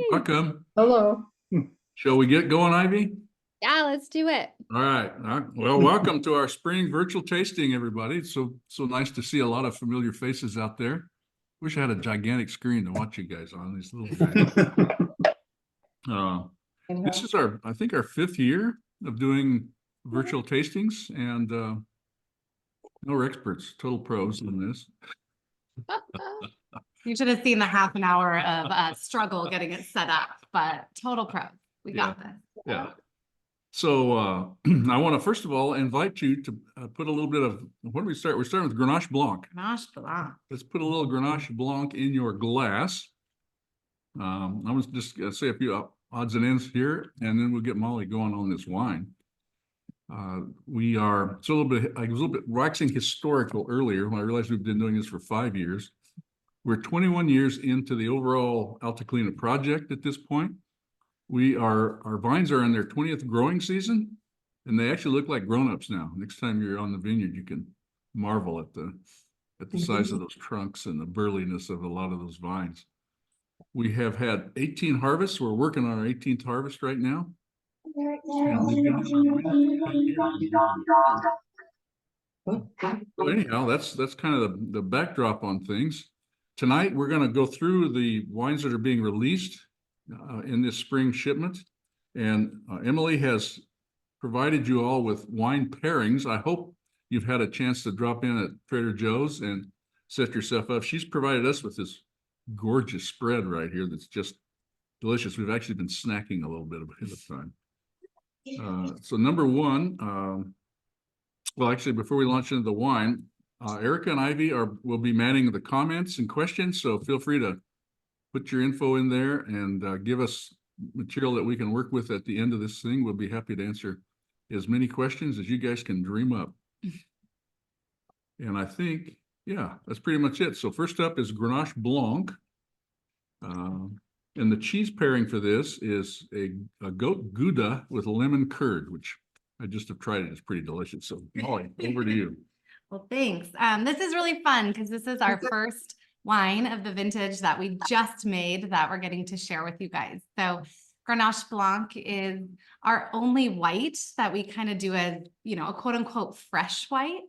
Welcome. Hello. Shall we get going, Ivy? Yeah, let's do it. All right. Well, welcome to our spring virtual tasting, everybody. It's so nice to see a lot of familiar faces out there. Wish I had a gigantic screen to watch you guys on these little guys. This is I think our 5th year of doing virtual tastings, and we're experts, total pros in this. You should have seen the half an hour of struggle getting it set up, but total pro. We got this. Yeah. So I want to first of all invite you to put a little bit of, what do we start? We're starting with Grenache Blanc. Grenache Blanc. Let's put a little Grenache Blanc in your glass. I'm going to just say a few odds and ends here, and then we'll get Molly going on this wine. I was a little bit waxing historical earlier when I realized we've been doing this for 5 years. We're 21 years into the overall Alta Colina project at this point. Our vines are in their 20th growing season, and they actually look like grown-ups now. Next time you're on the vineyard, you can marvel at the size of those trunks and the burliness of a lot of those vines. We have had 18 harvests. We're working on our 18th harvest right now. So anyhow, that's kind of the backdrop on things. Tonight, we're going to go through the wines that are being released in this spring shipment. And Emily has provided you all with wine pairings. I hope you've had a chance to drop in at Trader Joe's and set yourself up. She's provided us with this gorgeous spread right here that's just delicious. We've actually been snacking a little bit ahead of time. So number one, well, actually, before we launch into the wine, Erica and Ivy will be manning the comments and questions, so feel free to put your info in there and give us material that we can work with at the end of this thing. We'll be happy to answer as many questions as you guys can dream up. And I think, yeah, that's pretty much it. So first up is Grenache Blanc. And the cheese pairing for this is a goat Gouda with lemon curd, which I just have tried it. It's pretty delicious. So Molly, over to you. Well, thanks. This is really fun because this is our first wine of the vintage that we just made that we're getting to share with you guys. So Grenache Blanc is our only white that we kind of do as, a quote unquote fresh white.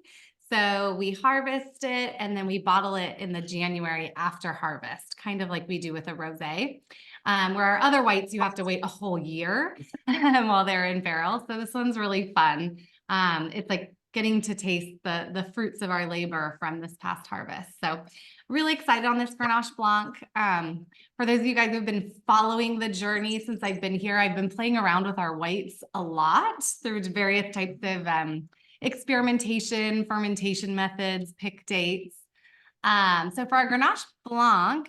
So we harvest it and then we bottle it in the January after harvest, kind of like we do with a rosé. Where our other whites, you have to wait a whole year while they're in barrel. So this one's really fun. It's like getting to taste the fruits of our labor from this past harvest. So really excited on this Grenache Blanc. For those of you guys who've been following the journey since I've been here, I've been playing around with our whites a lot through various types of experimentation, fermentation methods, pick dates. So for our Grenache Blanc,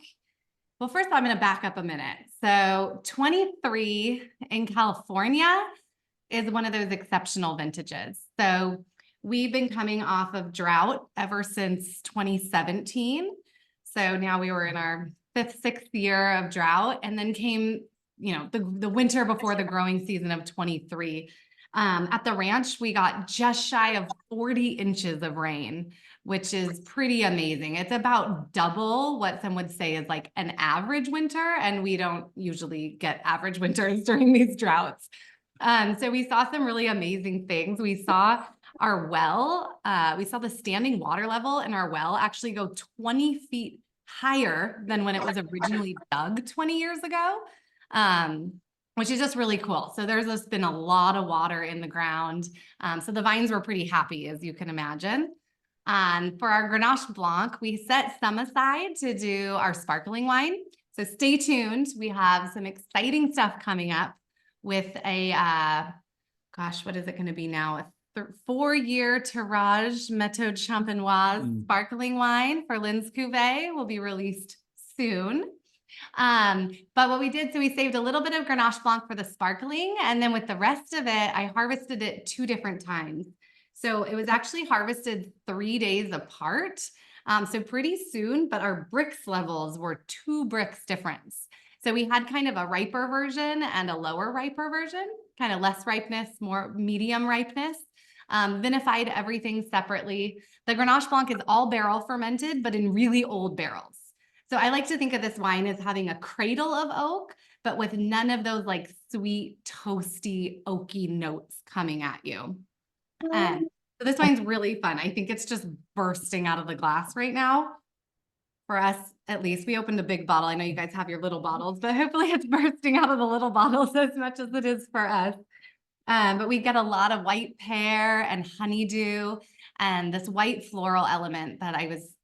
well, first of all, I'm going to back up a minute. So 23 in California is one of those exceptional vintages. So we've been coming off of drought ever since 2017. So now we were in our 5th, 6th year of drought, and then came, the winter before the growing season of 23. At the ranch, we got just shy of 40 inches of rain, which is pretty amazing. It's about double what some would say is like an average winter, and we don't usually get average winters during these droughts. So we saw some really amazing things. We saw our well, we saw the standing water level in our well actually go 20 feet higher than when it was originally dug 20 years ago. Which is just really cool. So there's just been a lot of water in the ground. So the vines were pretty happy, as you can imagine. For our Grenache Blanc, we set some aside to do our sparkling wine. So stay tuned. We have some exciting stuff coming up with a, what is it going to be now? A 4-year Tirage Méthode Champenoise sparkling wine for Lynn's Cuvée will be released soon. But what we did, so we saved a little bit of Grenache Blanc for the sparkling, and then with the rest of it, I harvested it 2 different times. So it was actually harvested 3 days apart. So pretty soon, but our Brix levels were 2 Brix difference. So we had kind of a riper version and a lower riper version, kind of less ripeness, more medium ripeness. Vinified everything separately. The Grenache Blanc is all barrel fermented, but in really old barrels. So I like to think of this wine as having a cradle of oak, but with none of those like sweet, toasty, oaky notes coming at you. So this wine's really fun. I think it's just bursting out of the glass right now. For us, at least, we opened a big bottle. I know you guys have your little bottles, but hopefully it's bursting out of the little bottles as much as it is for us. But we get a lot of white pear and honeydew and this white floral element that I was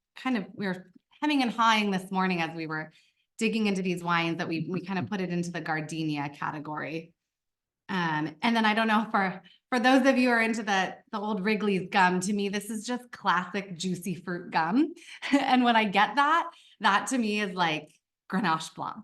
we were hemming and hawing this morning as we were digging into these wines that we kind of put it into the gardenia category. And then I don't know for those of you who are into the old Wrigley's gum, to me, this is just classic juicy fruit gum. And when I get that to me is like Grenache Blanc.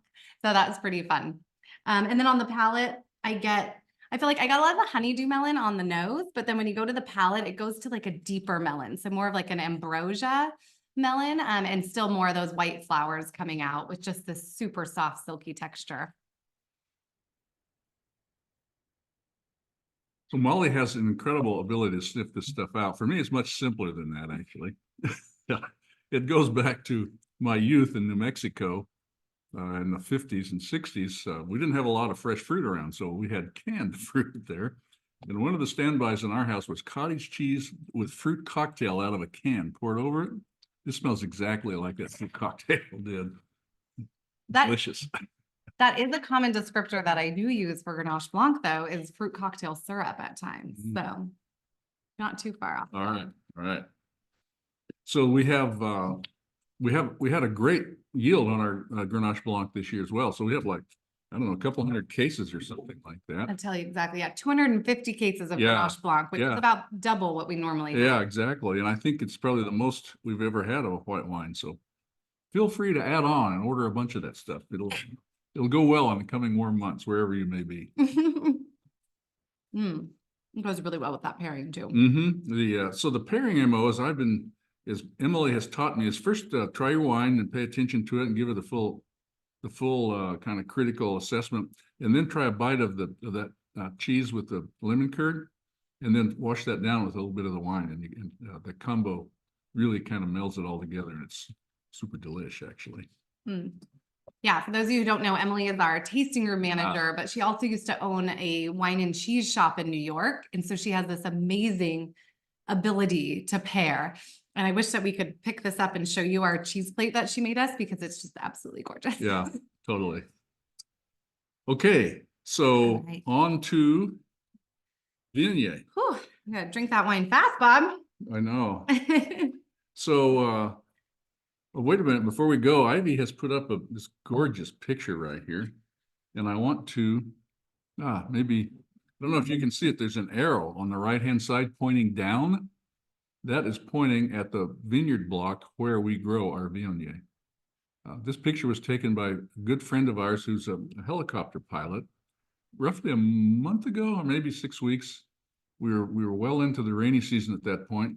So that's pretty fun. And then on the palate, I feel like I got a lot of the honeydew melon on the nose, but then when you go to the palate, it goes to like a deeper melon. So more of like an ambrosia melon, and still more of those white flowers coming out with just this super soft, silky texture. So Molly has an incredible ability to sniff this stuff out. For me, it's much simpler than that, actually. It goes back to my youth in New Mexico in the 50s and 60s. We didn't have a lot of fresh fruit around, so we had canned fruit there. And one of the standbys in our house was cottage cheese with fruit cocktail out of a can poured over it. This smells exactly like that fruit cocktail did. Delicious. That is a common descriptor that I do use for Grenache Blanc, though, is fruit cocktail syrup at times. So not too far off. All right. So we had a great yield on our Grenache Blanc this year as well. So we have like, I don't know, a couple hundred cases or something like that. I'll tell you exactly. Yeah, 250 cases of Grenache Blanc, which is about double what we normally do. Yeah, exactly. And I think it's probably the most we've ever had of a white wine. So feel free to add on and order a bunch of that stuff. It'll go well in the coming warm months, wherever you may be. It goes really well with that pairing too. So the pairing MO, as Emily has taught me, is first try your wine and pay attention to it and give it the full kind of critical assessment, and then try a bite of that cheese with the lemon curd, and then wash that down with a little bit of the wine, and the combo really kind of melds it all together, and it's super delish, actually. Yeah, for those of you who don't know, Emily is our tasting room manager, but she also used to own a wine and cheese shop in New York. And so she has this amazing ability to pair. And I wish that we could pick this up and show you our cheese plate that she made us, because it's just absolutely gorgeous. Yeah, totally. Okay, so on to Viognier. Whew, I'm gonna drink that wine fast, Bob. I know. So, wait a minute, before we go, Ivy has put up this gorgeous picture right here. And I want to, maybe, I don't know if you can see it, there's an arrow on the right-hand side pointing down. That is pointing at the vineyard block where we grow our Viognier. This picture was taken by a good friend of ours who's a helicopter pilot. Roughly a month ago, or maybe 6 weeks, we were well into the rainy season at that point.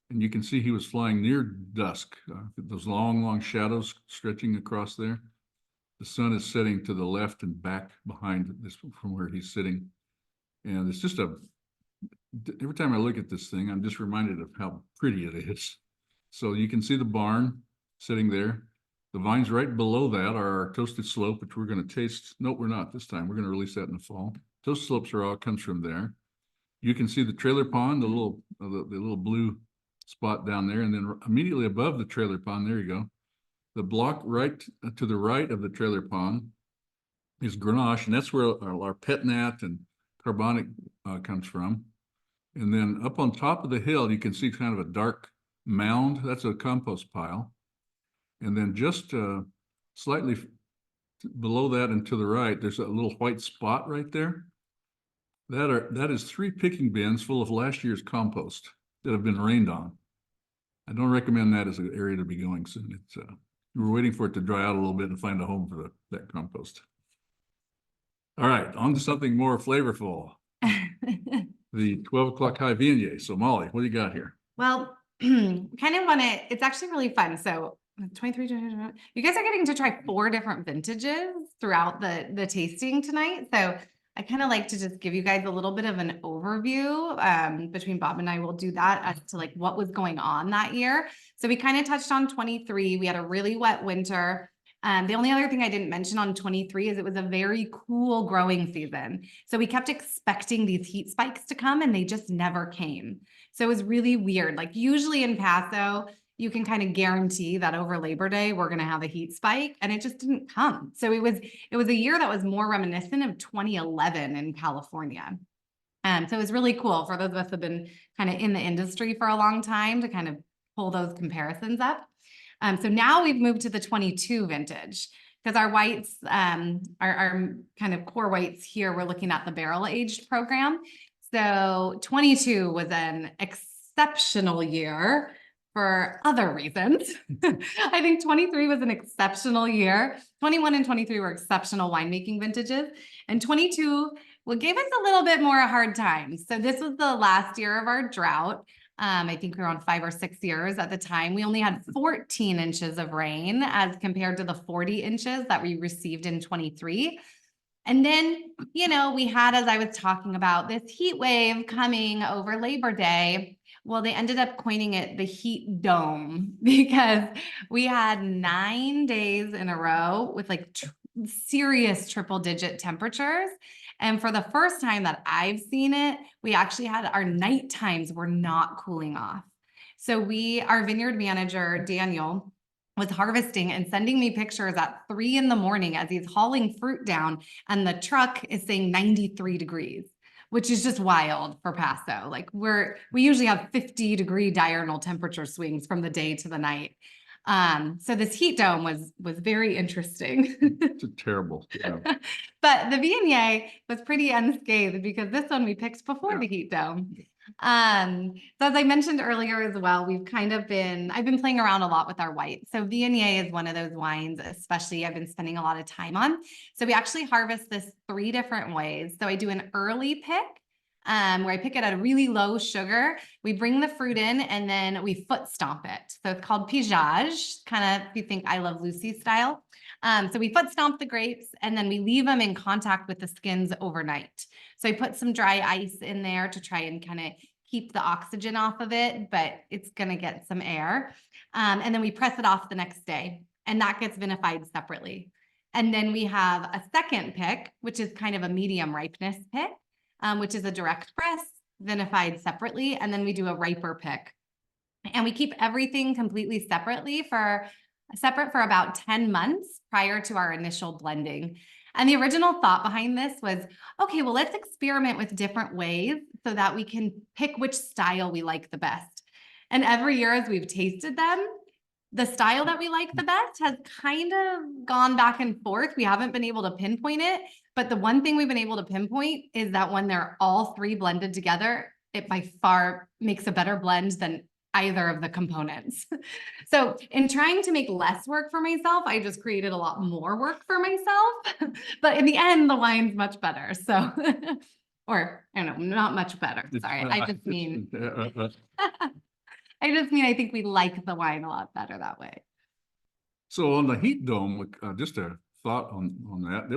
And you can see he was flying near dusk, those long shadows stretching across there. The sun is setting to the left and back behind this from where he's sitting. And it's just every time I look at this thing, I'm just reminded of how pretty it is. So you can see the barn sitting there. The vines right below that are our toasted slope, which we're going to taste. No, we're not this time. We're going to release that in the fall. Toasted slopes comes from there. You can see the trailer pond, the little blue spot down there, and then immediately above the trailer pond, there you go. The block right to the right of the trailer pond is Grenache, and that's where our petnat and carbonic comes from. And then up on top of the hill, you can see kind of a dark mound. That's a compost pile. And then just slightly below that and to the right, there's a little white spot right there. That is 3 picking bins full of last year's compost that have been rained on. I don't recommend that as an area to be going soon. We're waiting for it to dry out a little bit and find a home for that compost. All right, on to something more flavorful. The 12 o'clock high Viognier. So Molly, what do you got here? Well, kind of want to, it's actually really fun. So 23, you guys are getting to try 4 different vintages throughout the tasting tonight. So I kind of like to just give you guys a little bit of an overview. Between Bob and I, will do that as to like what was going on that year. So we kind of touched on 23. We had a really wet winter. The only other thing I didn't mention on 23 is it was a very cool growing season. So we kept expecting these heat spikes to come and they just never came. So it was really weird. Like usually in Paso, you can kind of guarantee that over Labor Day, we're going to have a heat spike, and it just didn't come. So it was a year that was more reminiscent of 2011 in California. So it was really cool for those of us who have been kind of in the industry for a long time to kind of pull those comparisons up. So now we've moved to the 22 vintage because our whites, our kind of core whites here, we're looking at the barrel aged program. So 22 was an exceptional year for other reasons. I think 23 was an exceptional year. 21 and 23 were exceptional winemaking vintages. And 22 gave us a little bit more a hard time. So this was the last year of our drought. I think we were on 5 or 6 years at the time. We only had 14 inches of rain as compared to the 40 inches that we received in 23. And then, you know, we had, as I was talking about, this heat wave coming over Labor Day. Well, they ended up coining it the heat dome because we had 9 days in a row with like serious triple digit temperatures. And for the first time that I've seen it, we actually had our night times were not cooling off. So our vineyard manager, Daniel, was harvesting and sending me pictures at 3 a.m. as he's hauling fruit down, and the truck is saying 93 degrees, which is just wild for Paso. Like we usually have 50-degree diurnal temperature swings from the day to the night. So this heat dome was very interesting. It's terrible. Yeah. But the Viognier was pretty unscathed because this one we picked before the heat dome. So as I mentioned earlier as well, I've been playing around a lot with our whites. So Viognier is one of those wines, especially I've been spending a lot of time on. So we actually harvest this 3 different ways. So I do an early pick, where I pick it at a really low sugar. We bring the fruit in and then we foot stomp it. So it's called pigeage, kind of if you think I Love Lucy style. So we foot stomp the grapes and then we leave them in contact with the skins overnight. So I put some dry ice in there to try and kind of keep the oxygen off of it, but it's going to get some air. And then we press it off the next day, and that gets vinified separately. And then we have a second pick, which is kind of a medium ripeness pick, which is a direct press, vinified separately. And then we do a riper pick. And we keep everything completely separate for about 10 months prior to our initial blending. And the original thought behind this was, okay, well, let's experiment with different ways so that we can pick which style we like the best. And every year as we've tasted them, the style that we like the best has kind of gone back and forth. We haven't been able to pinpoint it, but the one thing we've been able to pinpoint is that when they're all 3 blended together, it by far makes a better blend than either of the components. So in trying to make less work for myself, I just created a lot more work for myself. But in the end, the wine's much better. So, or I don't know, not much better. Sorry, I just mean I think we like the wine a lot better that way. So on the heat dome, just a thought on that.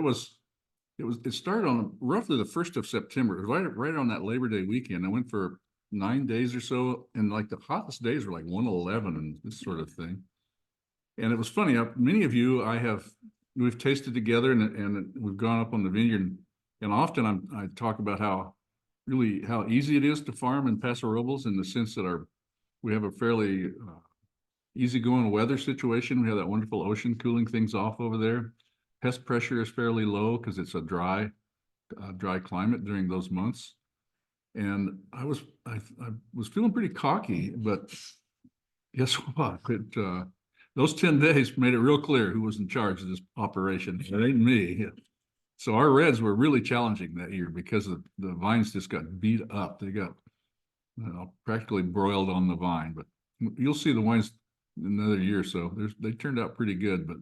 It started on roughly the 1st of September, right on that Labor Day weekend. I went for 9 days or so, and like the hottest days were like 111 and this sort of thing. And it was funny. Many of you we've tasted together, and we've gone up on the vineyard, and often I talk about how easy it is to farm in Paso Robles, in the sense that we have a fairly easygoing weather situation. We have that wonderful ocean cooling things off over there. Pest pressure is fairly low because it's a dry climate during those months. And I was feeling pretty cocky, but guess what? Those 10 days made it real clear who was in charge of this operation. It ain't me. So our reds were really challenging that year because the vines just got beat up. They got practically broiled on the vine. But you'll see the wines in another year or so. They turned out pretty good, but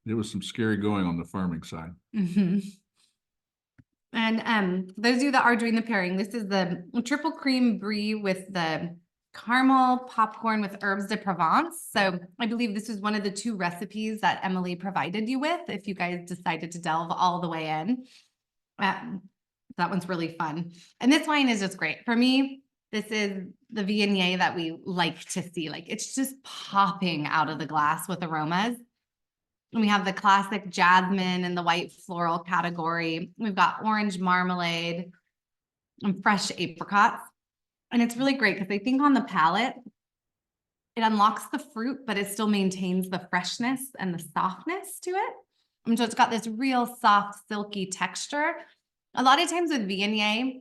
there was some scary going on the farming side. Mm-hmm. And those of you that are doing the pairing, this is the triple cream brie with the caramel popcorn with herbs de Provence. So I believe this is one of the 2 recipes that Emily provided you with, if you guys decided to delve all the way in. That one's really fun. And this wine is just great. For me, this is the Viognier that we like to see. Like, it's just popping out of the glass with aromas. And we have the classic jasmine and the white floral category. We've got orange marmalade and fresh apricots. And it's really great because I think on the palate, it unlocks the fruit, but it still maintains the freshness and the softness to it. And so it's got this real soft, silky texture. A lot of times with Viognier,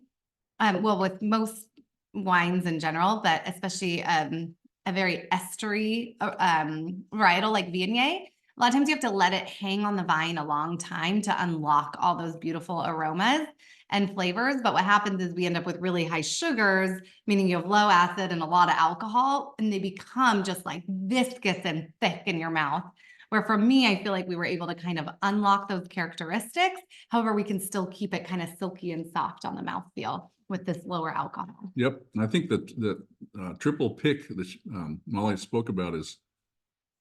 well, with most wines in general, but especially a very estery varietal like Viognier, a lot of times you have to let it hang on the vine a long time to unlock all those beautiful aromas and flavors. But what happens is we end up with really high sugars, meaning you have low acid and a lot of alcohol, and they become just like viscous and thick in your mouth. Where for me, I feel like we were able to kind of unlock those characteristics. However, we can still keep it kind of silky and soft on the mouthfeel with this lower alcohol. Yep. And I think that triple pick that Molly spoke about is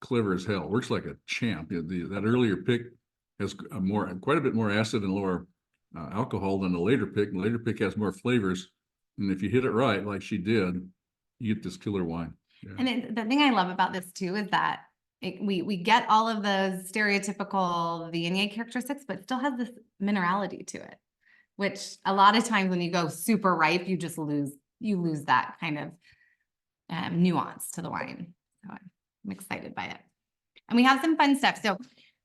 clever as hell. Works like a champ. That earlier pick has quite a bit more acid and lower alcohol than the later pick. The later pick has more flavors. And if you hit it right, like she did, you get this killer wine. Yeah. And the thing I love about this too is that we get all of those stereotypical Viognier characteristics, but still has this minerality to it, which a lot of times when you go super ripe, you just lose that kind of nuance to the wine. So I'm excited by it. And we have some fun stuff. So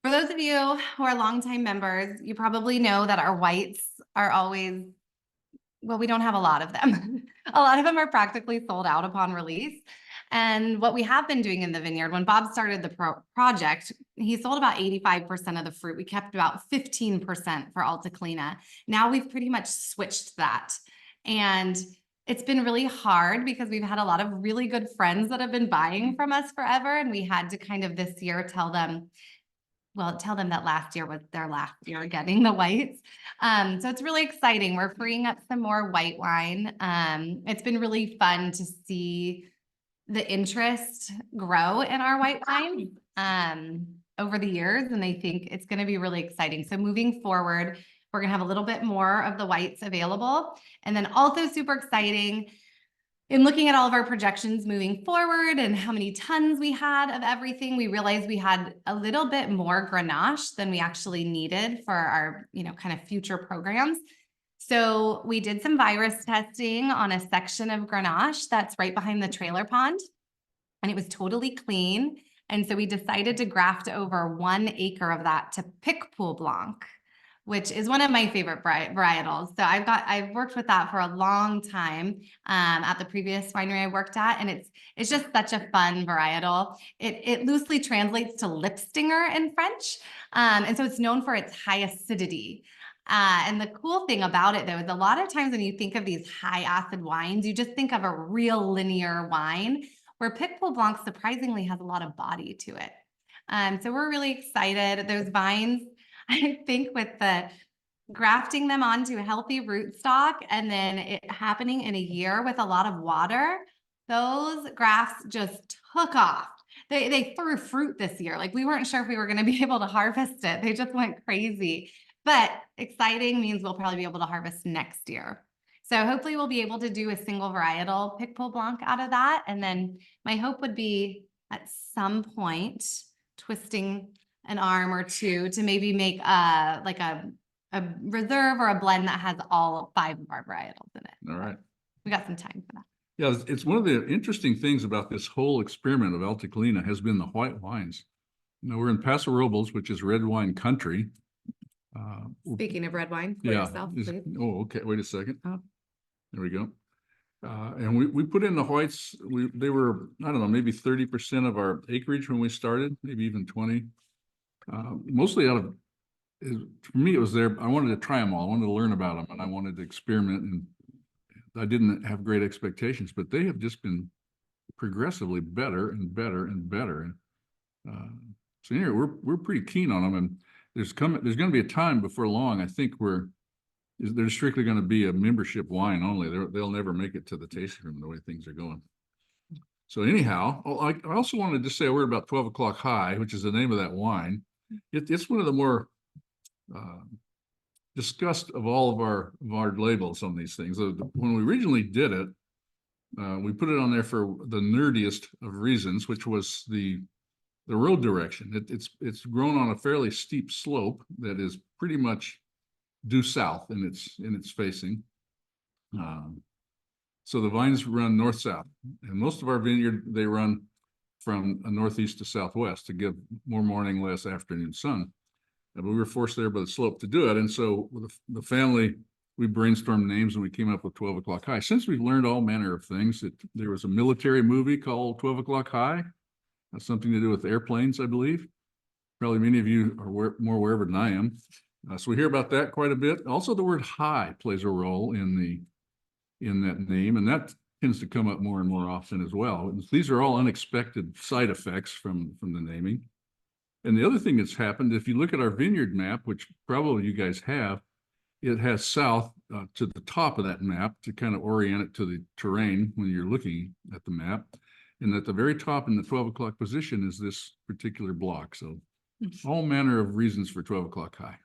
for those of you who are longtime members, you probably know that our whites are always, well, we don't have a lot of them. A lot of them are practically sold out upon release. And what we have been doing in the vineyard, when Bob started the project, he sold about 85% of the fruit. We kept about 15% for Alta Colina. Now we've pretty much switched that. And it's been really hard because we've had a lot of really good friends that have been buying from us forever. And we had to kind of this year tell them that last year was their last year getting the whites. So it's really exciting. We're freeing up some more white wine. It's been really fun to see the interest grow in our white wine over the years. And I think it's going to be really exciting. So moving forward, we're going to have a little bit more of the whites available. And then also super exciting in looking at all of our projections moving forward and how many tons we had of everything, we realized we had a little bit more Grenache than we actually needed for our, kind of future programs. So we did some virus testing on a section of Grenache that's right behind the trailer pond, and it was totally clean. And so we decided to graft over 1 acre of that to Petite Blanc, which is one of my favorite varietals. So I've worked with that for a long time at the previous winery I worked at, and it's just such a fun varietal. It loosely translates to lip stinger in French, and so it's known for its high acidity. And the cool thing about it, though, is a lot of times when you think of these high acid wines, you just think of a real linear wine, where Petite Blanc surprisingly has a lot of body to it. So we're really excited. Those vines, I think with the grafting them onto a healthy rootstock and then it happening in a year with a lot of water, those grafts just took off. They threw fruit this year. Like we weren't sure if we were going to be able to harvest it. They just went crazy. But exciting means we'll probably be able to harvest next year. So hopefully we'll be able to do a single varietal Petite Blanc out of that. And then my hope would be at some point twisting an arm or two to maybe make a reserve or a blend that has all 5 of our varietals in it. All right. We got some time for that. Yeah, it's one of the interesting things about this whole experiment of Alta Colina has been the white wines. We're in Paso Robles, which is red wine country. Speaking of red wine, for yourself, please. Oh, okay. Wait a second. Oh. There we go. And we put in the whites. They were, I don't know, maybe 30% of our acreage when we started, maybe even 20. Mostly out of, for me, it was there. I wanted to try them all. I wanted to learn about them, and I wanted to experiment. And I didn't have great expectations, but they have just been progressively better and better and better. So anyway, we're pretty keen on them. And there's going to be a time before long. I think they're strictly going to be a membership wine only. They'll never make it to the tasting room the way things are going. So anyhow, I also wanted to say a word about 12 o'clock high, which is the name of that wine. It's one of the more discussed of all of our labels on these things. When we originally did it, we put it on there for the nerdiest of reasons, which was the road direction. It's grown on a fairly steep slope that is pretty much due south in its facing. So the vines run north-south, and most of our vineyard, they run from northeast to southwest to give more morning, less afternoon sun. But we were forced there by the slope to do it. And so with the family, we brainstormed names and we came up with 12 O'Clock High. Since we've learned all manner of things, there was a military movie called 12 O'Clock High. That's something to do with airplanes, I believe. Probably many of you are more aware of it than I am. So we hear about that quite a bit. Also, the word high plays a role in that name, and that tends to come up more and more often as well. These are all unexpected side effects from the naming. And the other thing that's happened, if you look at our vineyard map, which probably you guys have, it has south to the top of that map to kind of orient it to the terrain when you're looking at the map. And at the very top in the 12 o'clock position is this particular block. So all manner of reasons for 12 O'Clock High.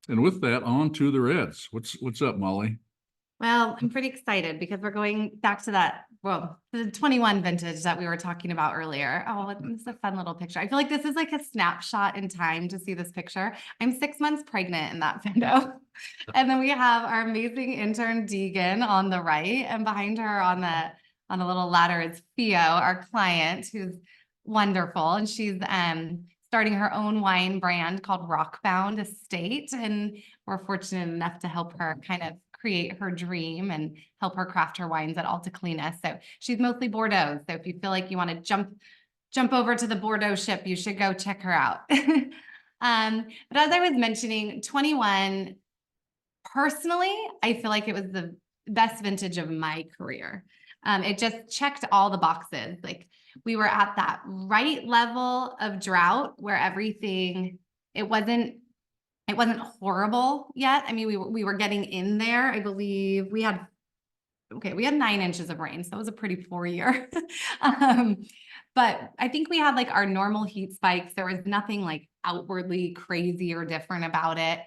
And with that, on to the reds. What's up, Molly? Well, I'm pretty excited because we're going back to the 21 vintage that we were talking about earlier. Oh, this is a fun little picture. I feel like this is like a snapshot in time to see this picture. I'm 6 months pregnant in that photo. And then we have our amazing intern Deegan on the right, and behind her on a little ladder is Theo, our client, who's wonderful. And she's starting her own wine brand called Rockbound Estate. And we're fortunate enough to help her kind of create her dream and help her craft her wines at Alta Colina. So she's mostly Bordeaux. So if you feel like you want to jump over to the Bordeaux ship, you should go check her out. But as I was mentioning, 21, personally, I feel like it was the best vintage of my career. It just checked all the boxes. Like, we were at that right level of drought where everything, it wasn't horrible yet. I mean, we were getting in there. I believe we had 9 inches of rain. So it was a pretty poor year. But I think we had like our normal heat spikes. There was nothing like outwardly crazy or different about it.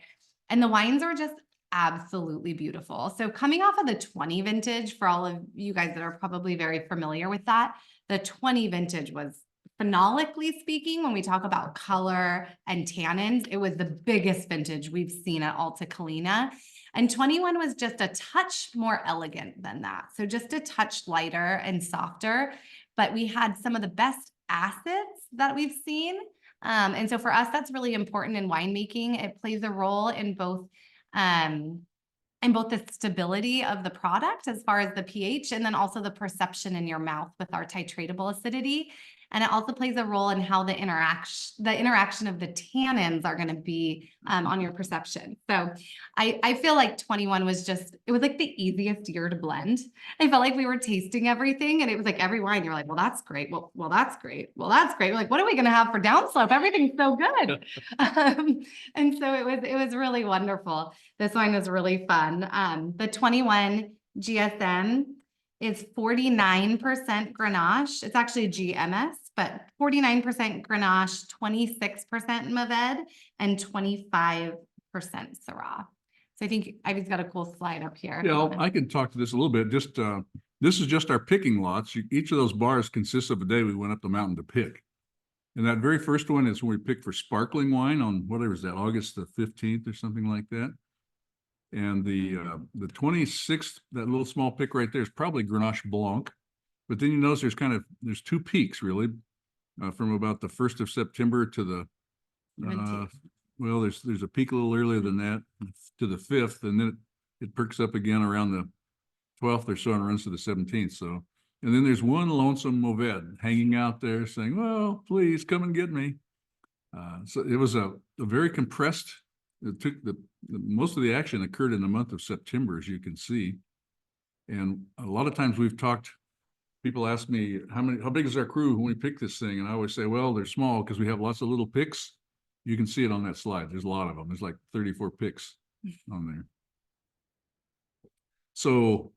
And the wines are just absolutely beautiful. So coming off of the 20 vintage, for all of you guys that are probably very familiar with that, the 20 vintage was, phenolically speaking, when we talk about color and tannins, it was the biggest vintage we've seen at Alta Colina. And 21 was just a touch more elegant than that. So just a touch lighter and softer, but we had some of the best acids that we've seen. And so for us, that's really important in winemaking. It plays a role in both the stability of the product as far as the pH, and then also the perception in your mouth with our titratable acidity. And it also plays a role in how the interaction of the tannins are going to be on your perception. So I feel like 21 was it was like the easiest year to blend. I felt like we were tasting everything, and it was like every wine, you're like, well, that's great. Well, that's great. Well, that's great. We're like, what are we going to have for downslope? Everything's so good. And so it was really wonderful. This wine was really fun. The 21 GSM is 49% Grenache. It's actually GMS, but 49% Grenache, 26% Mourvèdre, and 25% Syrah. So I think Ivy's got a cool slide up here. Yeah, I can talk to this a little bit. Just this is just our picking lots. Each of those bars consists of a day we went up the mountain to pick. And that very first one is when we picked for sparkling wine on whatever is that, August the 15th or something like that. And the 26th, that little small pick right there is probably Grenache Blanc. But then you notice there's 2 peaks really, from about the 1st of September to the, well, there's a peak a little earlier than that to the 5th, and then it perks up again around the 12th or so and runs to the 17th. So, and then there's one lonesome Mourvèdre hanging out there saying, well, please come and get me. So it was a very compressed, it took most of the action occurred in the month of September, as you can see. And a lot of times people ask me, how big is our crew when we pick this thing? And I always say, well, they're small because we have lots of little picks. You can see it on that slide. There's a lot of them. There's like 34 picks on there. So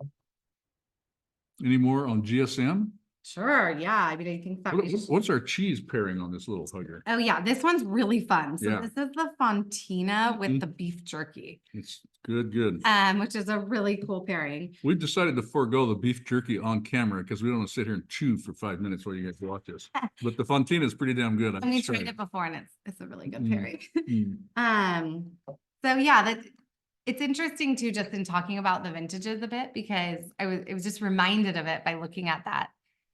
any more on GSM? Sure. Yeah. I mean, I think that we should. What's our cheese pairing on this little hugger? Oh yeah, this one's really fun. So Yeah. this is the Fontina with Mhm. the beef jerky, It's good. which is a really cool pairing. We've decided to forego the beef jerky on camera because we don't want to sit here and chew for 5 minutes while you guys watch this. But the Fontina is pretty damn good. And we tried it before, and it's a really good pairing. Mm. So yeah, that it's interesting too, just in talking about the vintages a bit, because it was just reminded of it by looking at that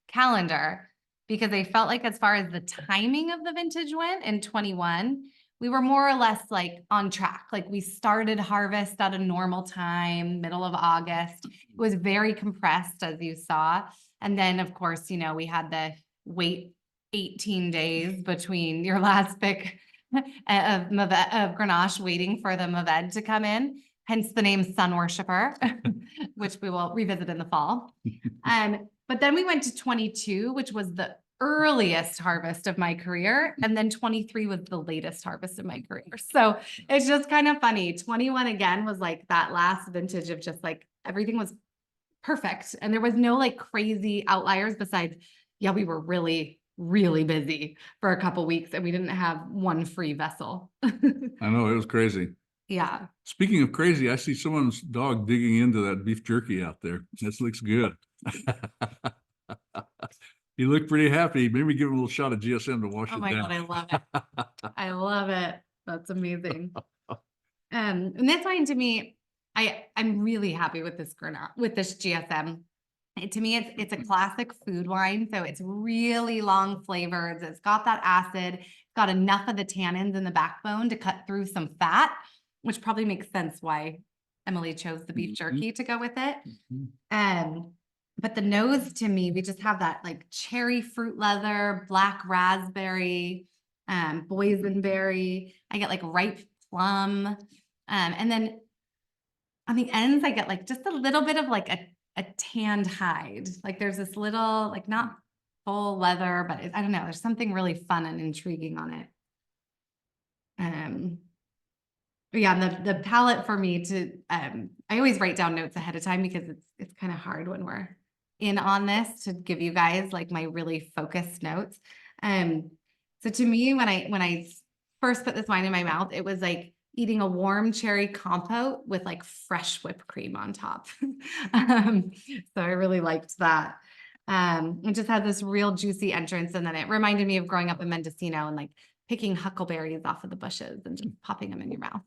calendar, because I felt like as far as the timing of the vintage went in 21, we were more or less like on track. Like we started harvest at a normal time, middle of August. It was very compressed, as you saw. And then of course, you know, we had the wait 18 days between your last pick of Grenache waiting for the Mourvèdre to come in, hence the name Sun Worshipper, which we will revisit in the fall. But then we went to 22, which was the earliest harvest of my career, and then 23 was the latest harvest of my career. So it's just kind of funny. 21 again was like that last vintage of just like everything was perfect, and there was no like crazy outliers besides, yeah, we were really busy for a couple weeks and we didn't have one free vessel. I know, it was crazy. Yeah. Speaking of crazy, I see someone's dog digging into that beef jerky out there. This looks good. He looked pretty happy. Maybe give him a little shot of GSM to wash Oh it my down. God, I love it. I love it. That's amazing. And this wine to me, I'm really happy with this Grenache, with this GSM. To me, it's a classic food wine. So it's really long flavors. It's got that acid, it's got enough of the tannins in the backbone to cut through some fat, which probably makes sense why Emily chose the beef jerky to go with it. But the nose to me, we just have that like cherry fruit leather, black raspberry, boysenberry. I get like ripe plum. And then on the ends, I get like just a little bit of like a tanned hide. Like there's this little, like not full leather, but I don't know, there's something really fun and intriguing on it. Yeah, and the palette for me to, I always write down notes ahead of time because it's kind of hard when we're in on this to give you guys like my really focused notes. So to me, when I first put this wine in my mouth, it was like eating a warm cherry compote with like fresh whipped cream on top. So I really liked that. It just had this real juicy entrance, and then it reminded me of growing up in Mendocino and like picking huckleberries off of the bushes and just popping them in your mouth.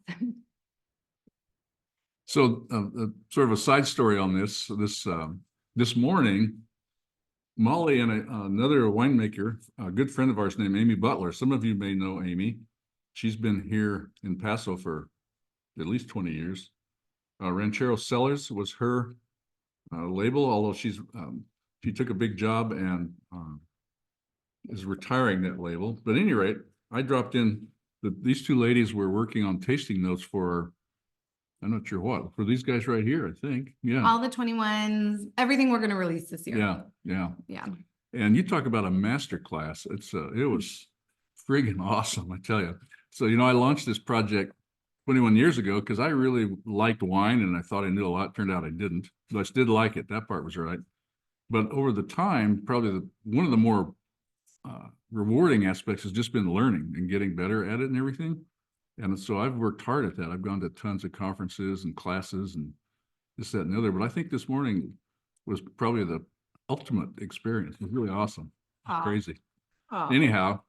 So sort of a side story on this morning, Molly and another winemaker, a good friend of ours named Amy Butler. Some of you may know Amy. She's been here in Paso for at least 20 years. Ranchero Cellars was her label, although she took a big job and is retiring that label. But at any rate, I dropped in. These two ladies were working on tasting notes for, I'm not sure what, for these guys right here, I think. Yeah. All the 21s, everything we're going to release this year. Yeah. Yeah. And you talk about a master class. It was friggin' awesome, I tell you. So, I launched this project 21 years ago because I really liked wine and I thought I knew a lot. Turned out I didn't, but I did like it. That part was right. But over the time, probably one of the more rewarding aspects has just been learning and getting better at it and everything. And so I've worked hard at that. I've gone to tons of conferences and classes and this, that, and the other. But I think this morning was probably the ultimate experience. It was really awesome. Crazy. Anyhow,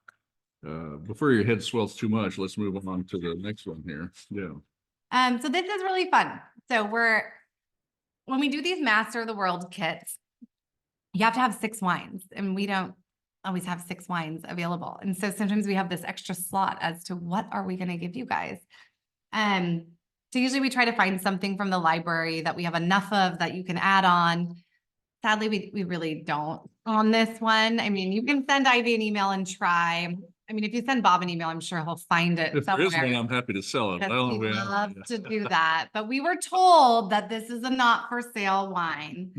before your head swells too much, let's move on to the next one here. Yeah. So this is really fun. So when we do these Master of the World kits, you have to have 6 wines, and we don't always have 6 wines available. And so sometimes we have this extra slot as to what are we going to give you guys. So usually we try to find something from the library that we have enough of that you can add on. Sadly, we really don't on this one. I mean, you can send Ivy an email and try. I mean, if you send Bob an email, I'm sure he'll find it If there is somewhere. one, I'm happy to sell it. I Because don't we know. love to do that. But we were told that this is a not for sale wine.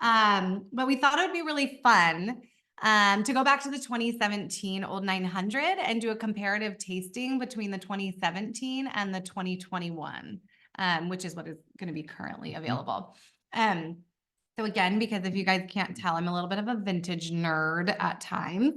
But we thought it would be really fun to go back to the 2017 Old 900 and do a comparative tasting between the 2017 and the 2021, which is what is going to be currently available. So again, because if you guys can't tell, I'm a little bit of a vintage nerd at times.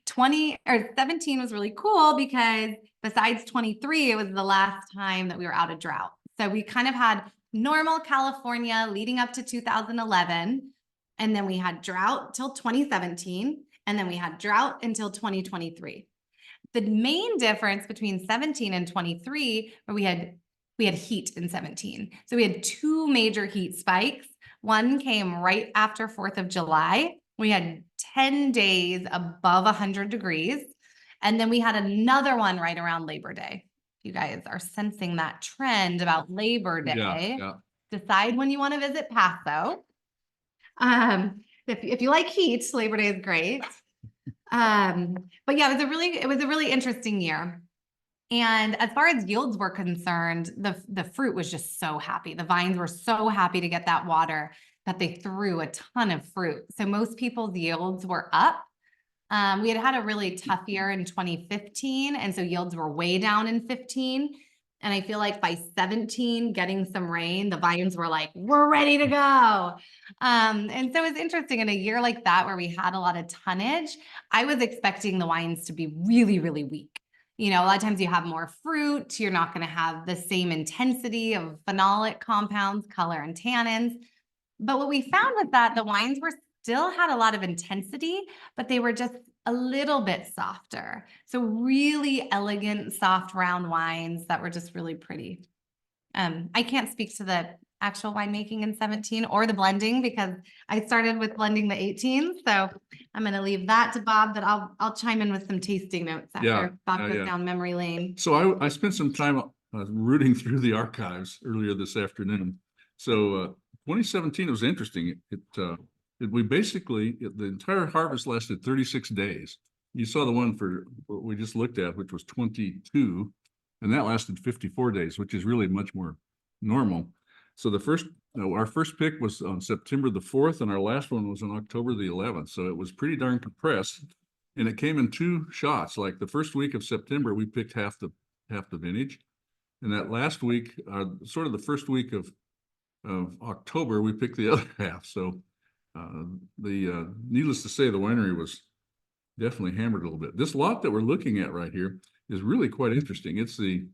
20 or 17 was really cool because besides 23, it was the last time that we were out of drought. So we kind of had normal California leading up to 2011. And then we had drought till 2017. And then we had drought until 2023. The main difference between 17 and 23, where we had heat in 17. So we had two major heat spikes. One came right after 4th of July. We had 10 days above 100 degrees. And then we had another one right around Labor Day. You guys are sensing that trend about Labor Day. Yeah. Decide when you want to visit Paso. If you like heat, Labor Day is great. But yeah, it was a really interesting year. And as far as yields were concerned, the fruit was just so happy. The vines were so happy to get that water that they threw a ton of fruit. So most people's yields were up. We had a really tough year in 2015, and so yields were way down in 15. And I feel like by 17, getting some rain, the vines were like, we're ready to go. And so it's interesting in a year like that where we had a lot of tonnage, I was expecting the wines to be really, really weak. You know, a lot of times you have more fruit, you're not going to have the same intensity of phenolic compounds, color, and tannins. But what we found was that the wines still had a lot of intensity, but they were just a little bit softer. So really elegant, soft, round wines that were just really pretty. I can't speak to the actual winemaking in 17 or the blending because I started with blending the 18. So I'm going to leave that to Bob, but I'll chime in with some tasting notes after Bob goes down memory lane. So I spent some time rooting through the archives earlier this afternoon. So 2017 was interesting. We basically, the entire harvest lasted 36 days. You saw the one for what we just looked at, which was 22, and that lasted 54 days, which is really much more normal. So our first pick was on September the 4th, and our last one was on October the 11th. So it was pretty darn compressed, and it came in two shots. Like the first week of September, we picked half the vintage, and that last week, sort of the first week of October, we picked the other half. So needless to say, the winery was definitely hammered a little bit. This lot that we're looking at right here is really quite interesting. It's the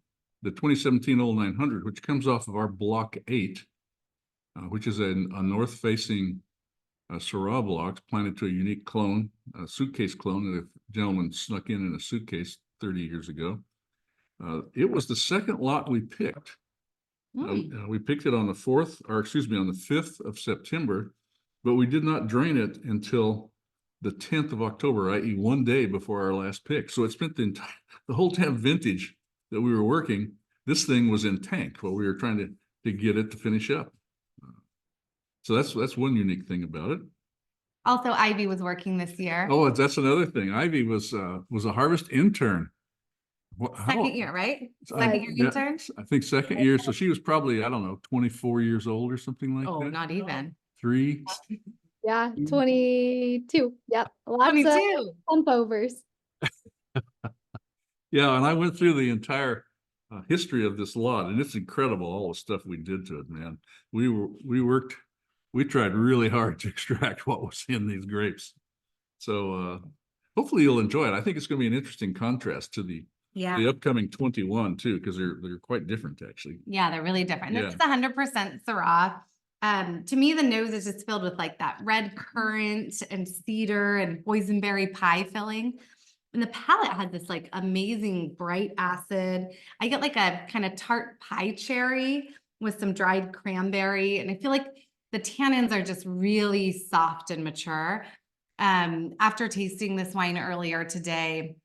2017 Old 900, which comes off of our Block 8, which is a north-facing Syrah block planted to a unique clone, a suitcase clone that a gentleman snuck in a suitcase 30 years ago. It was the second lot we picked. We picked it on the 5th of September, but we did not drain it until the 10th of October, i.e. one day before our last pick. So it spent the whole time vintage that we were working. This thing was in tank while we were trying to get it to finish up. So that's one unique thing about it. Also, Ivy was working this year. Oh, that's another thing. Ivy was a harvest intern. Second year, right? Second year intern? I think second year. So she was probably, I don't know, 24 years old or something like that. Oh, not even. 3. Yeah, 22. Yep. Lots 22. of pump overs. Yeah, and I went through the entire history of this lot, and it's incredible all the stuff we did to it, man. We tried really hard to extract what was in these grapes. So hopefully you'll enjoy it. I think it's going to be an interesting contrast to the upcoming 21 too, because they're quite different actually. Yeah, they're really different. This is 100% Syrah. To me, the nose is just filled with like that red currant and cedar and boysenberry pie filling. And the palate has this like amazing bright acid. I get like a kind of tart pie cherry with some dried cranberry. And I feel like the tannins are just really soft and mature. After tasting this wine earlier today,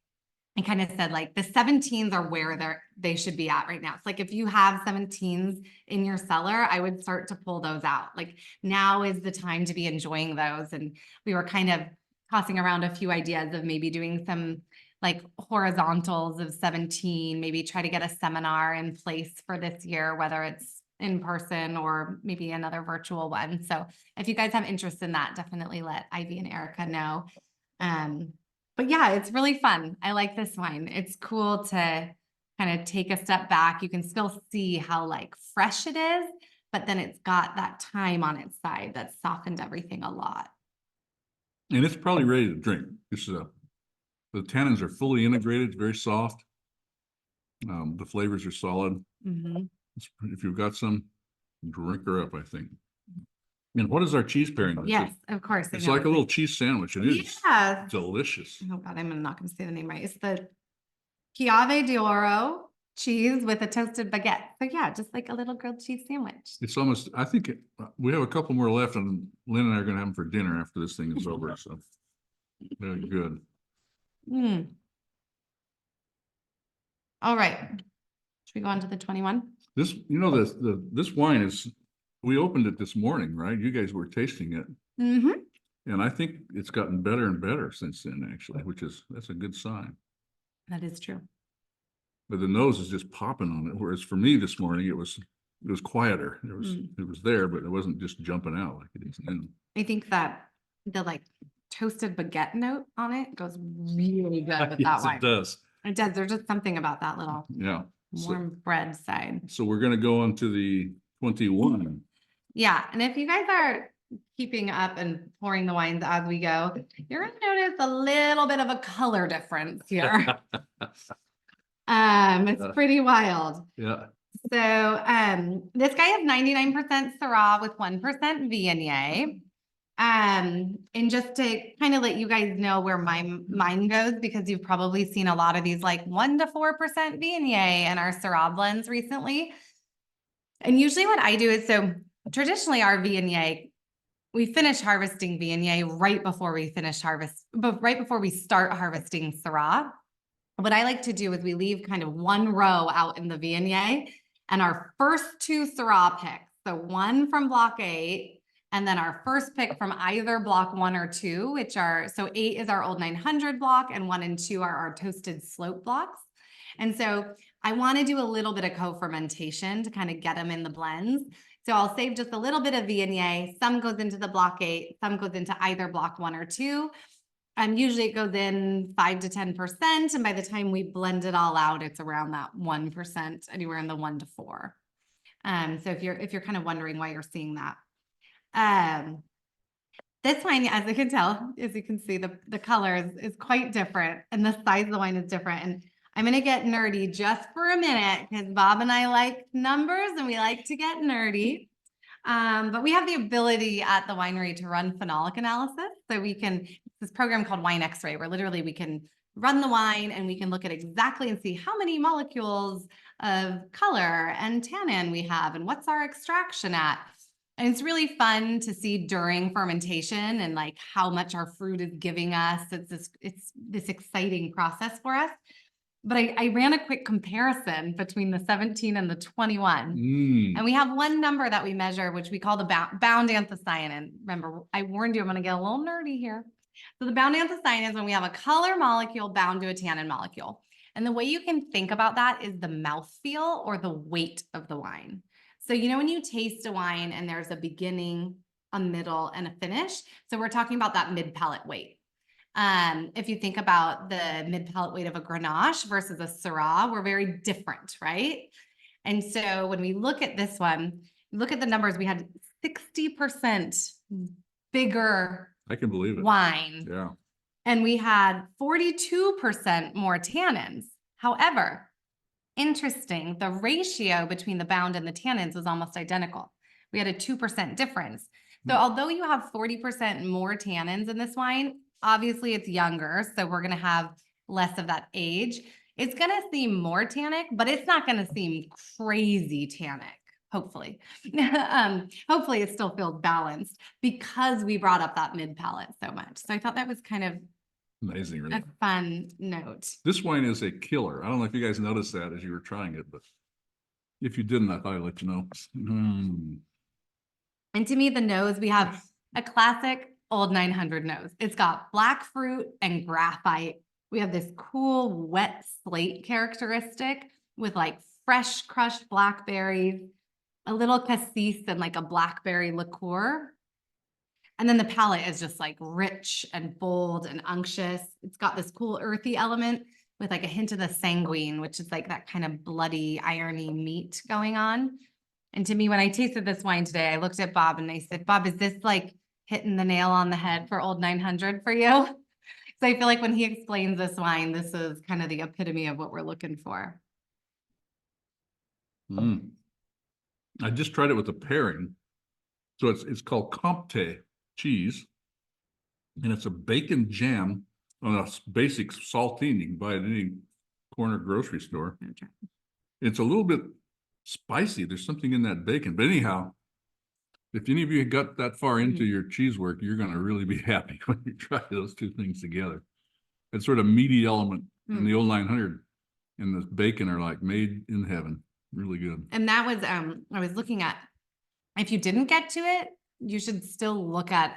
I kind of said like the 17s are where they should be at right now. It's like if you have 17s in your cellar, I would start to pull those out. Like now is the time to be enjoying those. And we were kind of tossing around a few ideas of maybe doing some like horizontals of 17, maybe try to get a seminar in place for this year, whether it's in person or maybe another virtual one. So if you guys have interest in that, definitely let Ivy and Erica know. But yeah, it's really fun. I like this wine. It's cool to kind of take a step back. You can still see how like fresh it is, but then it's got that thyme on its side that softened everything a lot. And it's probably ready to drink. The tannins are fully integrated, very soft. The flavors are solid. Mhm. If you've got some, drink her up, I think. And what is our cheese pairing? Yes, of course. I It's know. like a little cheese sandwich. It is Yeah. delicious. Oh God, I'm not going to say the name right. It's the Piave d'Oro cheese with a toasted baguette. So yeah, just like a little grilled cheese sandwich. It's almost, I think we have a couple more left, and Lynn and I are gonna have them for dinner after this thing is over, so. Very good. Mm. All right. Should we go on to the 21? This, this wine is, we opened it this morning, right? You guys were tasting it, Mm-hmm. and I think it's gotten better and better since then, actually, that's a good sign. That is true. But the nose is just popping on it, whereas for me this morning, it was quieter. It was there, but it wasn't just jumping out like it is now. I think that the like toasted baguette note on it goes really good with that Yes, wine. it does. It does. There's just something about that little Yeah. warm bread side. So we're gonna go on to the 21. Yeah. And if you guys are keeping up and pouring the wines as we go, you're going to notice a little bit of a color difference here. It's pretty wild. Yeah. So this guy is 99% Syrah with 1% Viognier. And just to kind of let you guys know where my mind goes, because you've probably seen a lot of these like 1 to 4% Viognier in our Syrah blends recently. And usually what I do is, so traditionally our Viognier, we finish harvesting Viognier right before we start harvesting Syrah. What I like to do is we leave kind of one row out in the Viognier, and our first 2 Syrah picks, so one from block 8, and then our first pick from either block 1 or 2, which are, so 8 is our old 900 block, and 1 and 2 are our toasted slope blocks. And so I want to do a little bit of co-fermentation to kind of get them in the blends. So I'll save just a little bit of Viognier. Some goes into the block 8, some goes into either block 1 or 2. Usually it goes in 5 to 10%. And by the time we blend it all out, it's around that 1%, anywhere in the 1 to 4. So if you're kind of wondering why you're seeing that. This wine, as you can tell, as you can see, the color is quite different, and the size of the wine is different. And I'm going to get nerdy just for a minute, because Bob and I like numbers and we like to get nerdy. But we have the ability at the winery to run phenolic analysis. So we can, this program called Wine X-ray, where literally we can run the wine and we can look at exactly and see how many molecules of color and tannin we have and what's our extraction at. And it's really fun to see during fermentation and like how much our fruit is giving us. It's this exciting process for us. But I ran a quick comparison between the 17 and the 21. And we have one number that we measure, which we call the bound anthocyanin. Remember, I warned you, I'm going to get a little nerdy here. So the bound anthocyanin is when we have a color molecule bound to a tannin molecule. And the way you can think about that is the mouthfeel or the weight of the wine. So, you know, when you taste a wine and there's a beginning, a middle, and a finish. So we're talking about that mid-palate weight. If you think about the mid-palate weight of a Grenache versus a Syrah, we're very different, right? And so when we look at this one, look at the numbers, we had 60% bigger I can believe it. Wine. Yeah. And we had 42% more tannins. However, interesting, the ratio between the bound and the tannins was almost identical. We had a 2% difference. So although you have 40% more tannins in this wine, obviously it's younger, so we're going to have less of that age. It's going to seem more tannic, but it's not going to seem crazy tannic, hopefully. Hopefully it still feels balanced because we brought up that mid-palate so much. So I thought that was kind of amazing, really. a fun note. This wine is a killer. I don't know if you guys noticed that as you were trying it, but if you didn't, I thought I'd let you know. And to me, the nose, we have a classic old 900 nose. It's got black fruit and graphite. We have this cool wet slate characteristic with like fresh crushed blackberries, a little cassis and like a blackberry liqueur. And then the palate is just like rich and bold and unctuous. It's got this cool earthy element with like a hint of the sanguine, which is like that kind of bloody irony meat going on. And to me, when I tasted this wine today, I looked at Bob and I said, Bob, is this like hitting the nail on the head for Old 900 for you? So I feel like when he explains this wine, this is kind of the epitome of what we're looking for. Mm. I just tried it with a pairing. So it's called Comté cheese. And it's a bacon jam on a basic saltine you can buy at any corner grocery store. It's a little bit spicy. There's something in that bacon. But anyhow, if any of you got that far into your cheese work, you're going to really be happy when you try those two things together. That sort of meaty element in the old 900 and the bacon are like made in heaven. Really good. And that was, I was looking at, if you didn't get to it, you should still look at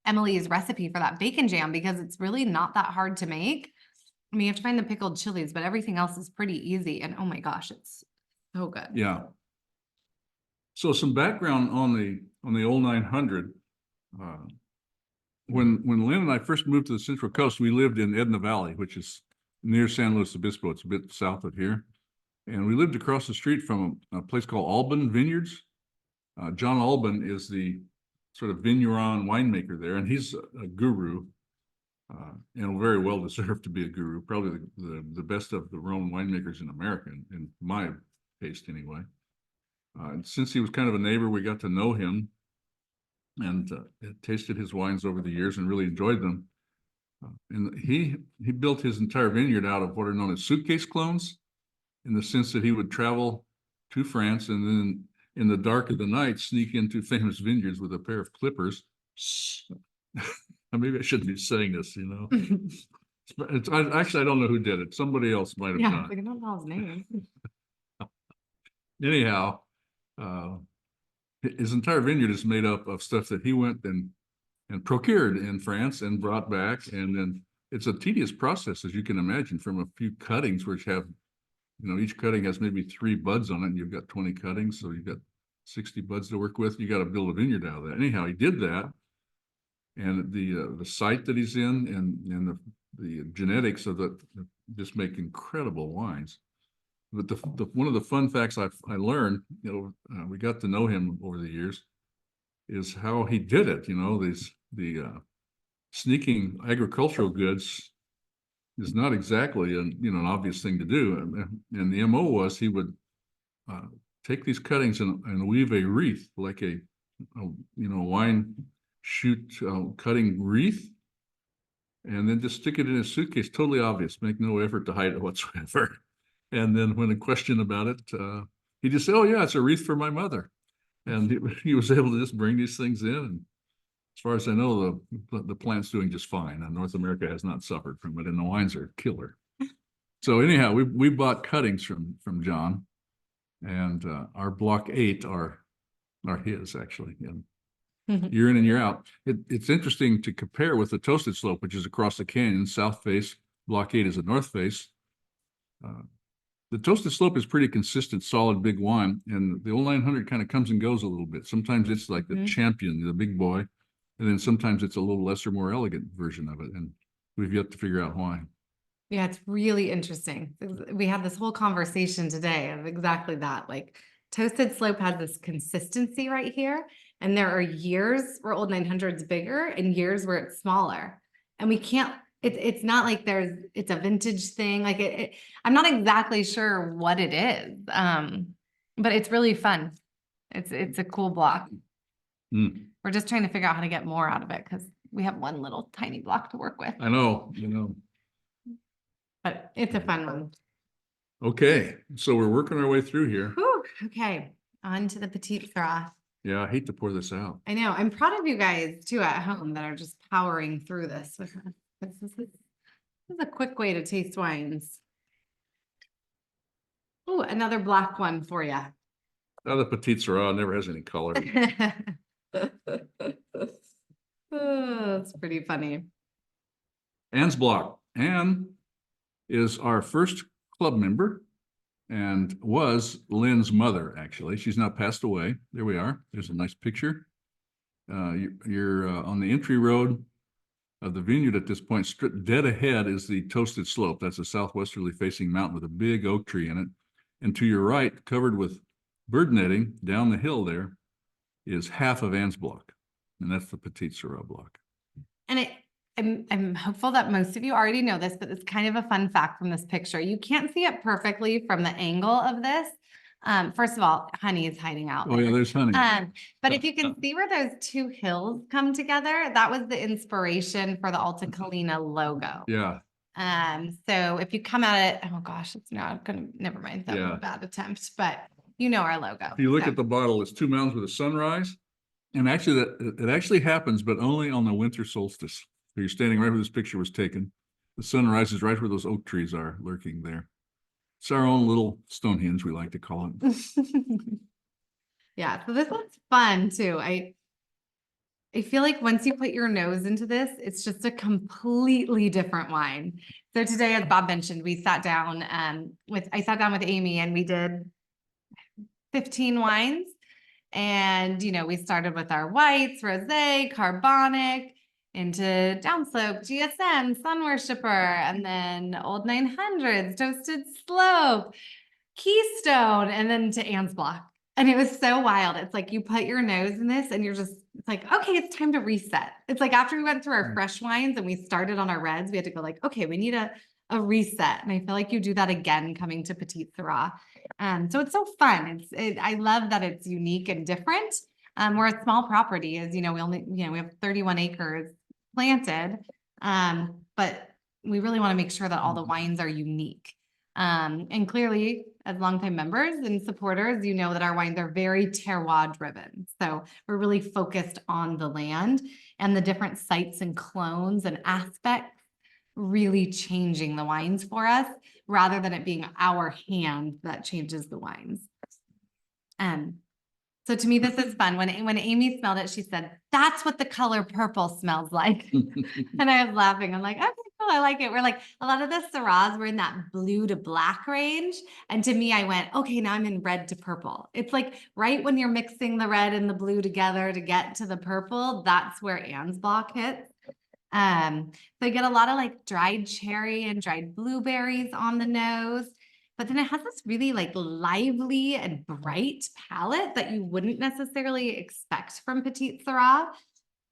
Emily's recipe for that bacon jam, because it's really not that hard to make. I mean, you have to find the pickled chilies, but everything else is pretty easy. And oh my gosh, it's so good. Yeah. So some background on the old 900. When Lynn and I first moved to the Central Coast, we lived in Edna Valley, which is near San Luis Obispo. It's a bit south of here. And we lived across the street from a place called Alban Vineyards. John Alban is the sort of vigneron winemaker there, and he's a guru, and very well deserved to be a guru, probably the best of the Rhone winemakers in America, in my taste anyway. And since he was kind of a neighbor, we got to know him and tasted his wines over the years and really enjoyed them. And he built his entire vineyard out of what are known as suitcase clones, in the sense that he would travel to France and then in the dark of the night sneak into famous vineyards with a pair of clippers. Maybe I shouldn't be saying this, you know. Actually, I don't know who did it. Somebody else might have Yeah, done I don't know his name. it. Anyhow, his entire vineyard is made up of stuff that he went and procured in France and brought back. And then it's a tedious process, as you can imagine, from a few cuttings, which have, you know, each cutting has maybe 3 buds on it, and you've got 20 cuttings, so you've got 60 buds to work with. You got to build a vineyard out of that. Anyhow, he did that, and the site that he's in and the genetics of it just make incredible wines. But one of the fun facts I learned, you know, we got to know him over the years, is how he did it. You know, the sneaking agricultural goods is not exactly an obvious thing to do. And the MO was he would take these cuttings and weave a wreath, like a wine shoot cutting wreath, and then just stick it in his suitcase. Totally obvious, make no effort to hide it whatsoever. And then when a question about it, he just said, "Oh yeah, it's a wreath for my mother." And he was able to just bring these things in. And as far as I know, the plant's doing just fine. And North America has not suffered from it, and the wines are killer. So anyhow, we bought cuttings from John, and our block 8 are his, actually. And year in and year out. It's interesting to compare with the Toasted Slope, which is across the canyon, south face. Block 8 is the north face. The Toasted Slope is pretty consistent, solid, big wine, and the old 900 kind of comes and goes a little bit. Sometimes it's like the champion, the big boy, and then sometimes it's a little lesser, more elegant version of it, and we've yet to figure out why. Yeah, it's really interesting. We had this whole conversation today of exactly that. Like, Toasted Slope has this consistency right here, and there are years where Old 900's bigger and years where it's smaller, and we can't. It's not like it's a vintage thing. Like I'm not exactly sure what it is, but it's really fun. It's a cool block. We're just trying to figure out how to get more out of it, because we have one little tiny block to work with. I know, But it's a fun one. Okay, so we're working our way through here. Whew, okay, on to the Petite Sirah. Yeah, I hate to pour this out. I know. I'm proud of you guys too at home that are just powering through this with us. This is a quick way to taste wines. Oh, another black one for you. Now the Petite Sirah never has any color. Oh, that's pretty funny. Anne's block. Anne is our first club member and was Lynn's mother, actually. She's now passed away. There we are. There's a nice picture. You're on the entry road of the vineyard at this point. Dead ahead is the Toasted Slope. That's a southwesterly facing mountain with a big oak tree in it. And to your right, covered with bird netting down the hill there is half of Anne's block, and that's the Petite Syrah block. And I'm hopeful that most of you already know this, but it's kind of a fun fact from this picture. You can't see it perfectly from the angle of this. First of all, honey is hiding out. Oh yeah, there's honey. But if you can see where those two hills come together, that was the inspiration for the Alta Colina logo. Yeah. So if you come at it, oh gosh, it's not gonna, never mind. That was Yeah. a bad attempt, but you know our logo. If you look so. at the bottle, it's two mountains with a sunrise. And actually it actually happens, but only on the winter solstice. So you're standing right where this picture was taken. The sun rises right where those oak trees are lurking there. It's our own little Stonehenge, we like to call it. Yeah, so this one's fun too. I feel like once you put your nose into this, it's just a completely different wine. So today, as Bob mentioned, I sat down with Amy and we did 15 wines. And, you know, we started with our whites, rosé, carbonic, into downslope, GSM, sun worshipper, and then old 900s, toasted slope, keystone, and then to Anne's block. And it was so wild. It's like you put your nose in this and you're just, it's like, okay, it's time to reset. It's like after we went through our fresh wines and we started on our reds, we had to go like, okay, we need a reset. And I feel like you do that again coming to Petite Sirah. So it's so fun. I love that it's unique and different. We're a small property, as you know, we have 31 acres planted. But we really want to make sure that all the wines are unique. And clearly, as longtime members and supporters, you know that our wines are very terroir driven. So we're really focused on the land and the different sites and clones and aspects really changing the wines for us rather than it being our hand that changes the wines. So to me, this is fun. When Amy smelled it, she said, that's what the color purple smells like. And I was laughing. I'm like, okay, cool, I like it. We're like, a lot of the Syrahs were in that blue to black range. And to me, I went, okay, now I'm in red to purple. It's like right when you're mixing the red and the blue together to get to the purple, that's where Anne's block hits. So I get a lot of like dried cherry and dried blueberries on the nose. But then it has this really like lively and bright palette that you wouldn't necessarily expect from Petite Sirah.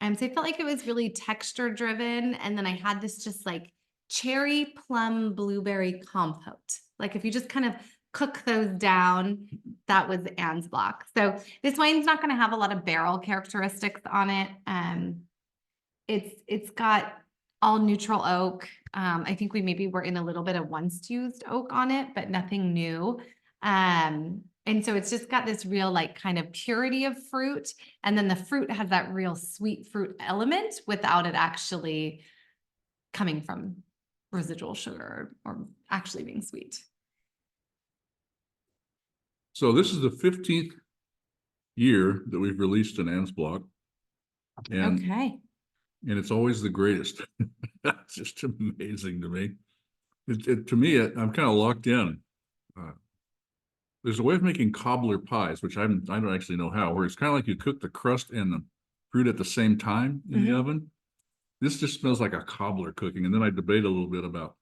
So I felt like it was really texture driven. And then I had this just like cherry plum blueberry compote. Like if you just kind of cook those down, that was Anne's block. So this wine's not going to have a lot of barrel characteristics on it. It's got all neutral oak. I think we maybe were in a little bit of once used oak on it, but nothing new. And so it's just got this real like kind of purity of fruit. And then the fruit has that real sweet fruit element without it actually coming from residual sugar or actually being sweet. So this is the 15th year that we've released an Anne's block. And Okay. And it's always the greatest. It's just amazing to me. To me, I'm kind of locked in. There's a way of making cobbler pies, which I don't actually know how, where it's kind of like you cook the crust and the fruit at the same time in the oven. This just smells like a cobbler cooking. And then I debate a little bit about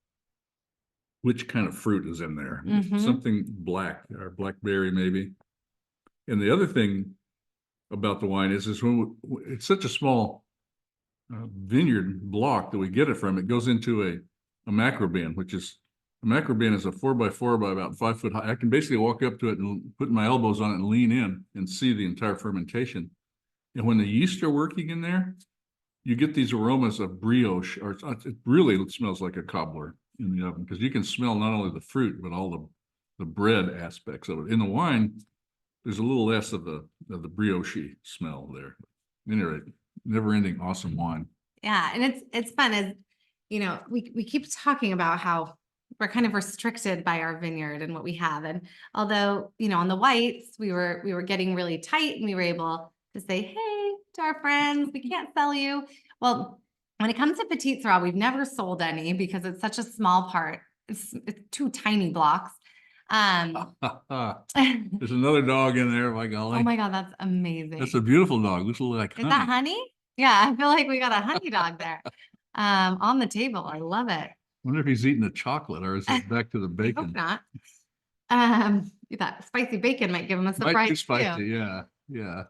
which kind of fruit is in there. Something black or blackberry maybe. And the other thing about the wine is when it's such a small vineyard block that we get it from, it goes into a macro bin, which is a macro bin is a 4x4 by about 5 foot high. I can basically walk up to it and put my elbows on it and lean in and see the entire fermentation. And when the yeast are working in there, you get these aromas of brioche, or it really smells like a cobbler in the oven, because you can smell not only the fruit but all the bread aspects of it. In the wine, there's a little less of the brioche smell there. Anyway, never-ending awesome wine. Yeah, and it's fun, as you know, we keep talking about how we're kind of restricted by our vineyard and what we have. And although, you know, on the whites, we were getting really tight and we were able to say, hey, to our friends, we can't sell you. Well, when it comes to Petite Sirah, we've never sold any because it's such a small part. It's 2 tiny blocks. There's another dog in there, by golly. Oh my God, that's amazing. That's a beautiful dog. Looks a little like honey. Is that honey? Yeah, I feel like we got a honey dog there. On the table. I love it. Wonder if he's eating the chocolate or is it back to the I hope bacon? not. That spicy bacon might give them a Might be surprise too. spicy, yeah, yeah.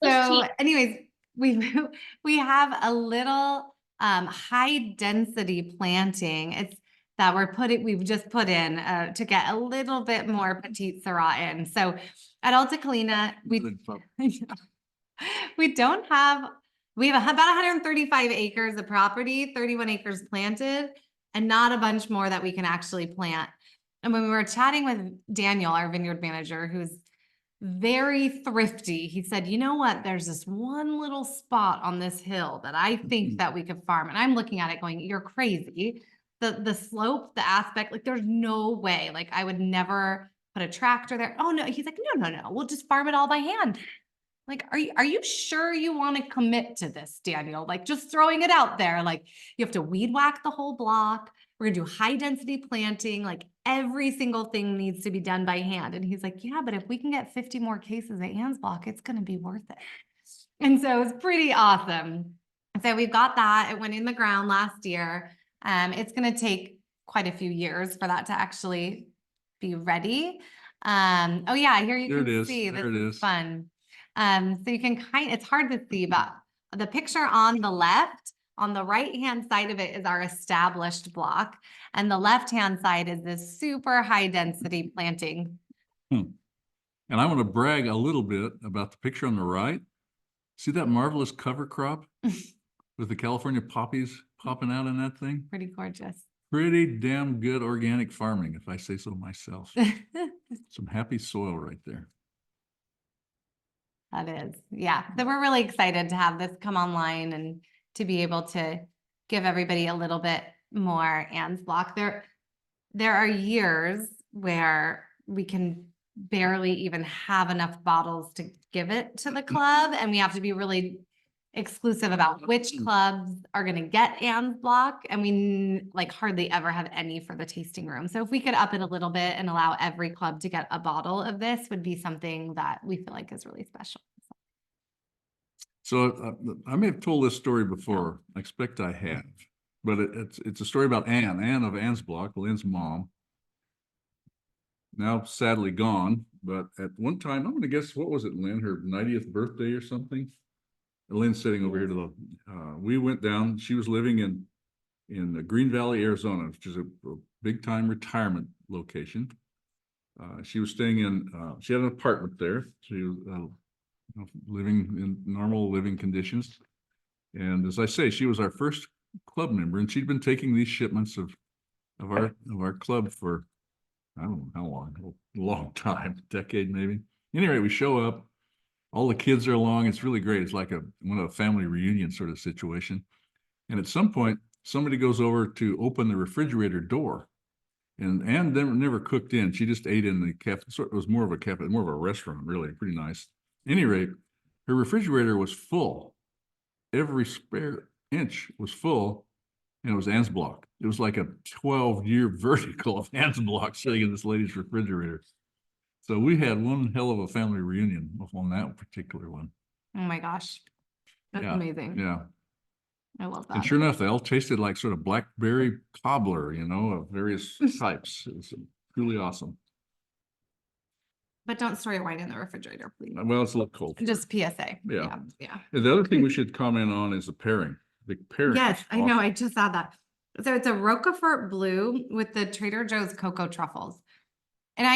Let's So cheat. anyways, we have a little high density planting. It's that we've just put in to get a little bit more Petite Syrah in. So at Alta Colina, we don't have, we have about 135 acres of property, 31 acres planted, and not a bunch more that we can actually plant. And when we were chatting with Daniel, our vineyard manager, who's very thrifty, he said, you know what, there's this one little spot on this hill that I think that we could farm. And I'm looking at it going, you're crazy. The slope, the aspect, like there's no way, like I would never put a tractor there. Oh no, he's like, no, we'll just farm it all by hand. Like, are you sure you want to commit to this, Daniel? Like just throwing it out there, like you have to weed whack the whole block. We're gonna do high density planting, like every single thing needs to be done by hand. And he's like, yeah, but if we can get 50 more cases at Ann's block, it's gonna be worth it. And so it's pretty awesome. So we've got that. It went in the ground last year. It's gonna take quite a few years for that to actually be ready. Oh yeah, here you There can it is. see There this it is is. fun. So you can it's hard to see, but the picture on the left, on the right-hand side of it is our established block. And the left-hand side is this super high density planting. And I want to brag a little bit about the picture on the right. See that marvelous cover crop with the California poppies popping out in that thing? Pretty gorgeous. Pretty damn good organic farming, if I say so myself. Some happy soil right there. That is, yeah. So we're really excited to have this come online and to be able to give everybody a little bit more Ann's block. There are years where we can barely even have enough bottles to give it to the club, and we have to be really exclusive about which clubs are going to get Ann's block, and we like hardly ever have any for the tasting room. So if we could up it a little bit and allow every club to get a bottle of this, would be something that we feel like is really special. So I may have told this story before. I expect I have, but it's a story about Anne of Ann's block, Lynn's mom. Now sadly gone, but at one time, I'm going to guess, what was it, Lynn, her 90th birthday or something? Lynn's sitting over here to the, we went down, she was living in Green Valley, Arizona, which is a big time retirement location. She was staying in, she had an apartment there. She was living in normal living conditions. And as I say, she was our first club member, and she'd been taking these shipments of our club for, I don't know how long, a long time, decade maybe. Anyway, we show up, all the kids are along. It's really great. It's like a family reunion sort of situation. And at some point, somebody goes over to open the refrigerator door, and Anne never cooked in. She just ate in the cafe. It was more of a cafe, more of a restaurant, really, pretty nice. At any rate, her refrigerator was full. Every spare inch was full, and it was Ann's block. It was like a 12-year vertical of Ann's block sitting in this lady's refrigerator. So we had one hell of a family reunion on that particular one. Oh my gosh. That's amazing. Yeah. I love that. And sure enough, they all tasted like sort of blackberry cobbler, of various types. It was truly awesome. But don't store your wine in the refrigerator, please. Well, it's a little cold. Just PSA. Yeah. Yeah. And the other thing we should comment on is the pairing. The pairing. Yes, I know. I just saw that. So it's a Roquefort Blue with the Trader Joe's cocoa truffles. And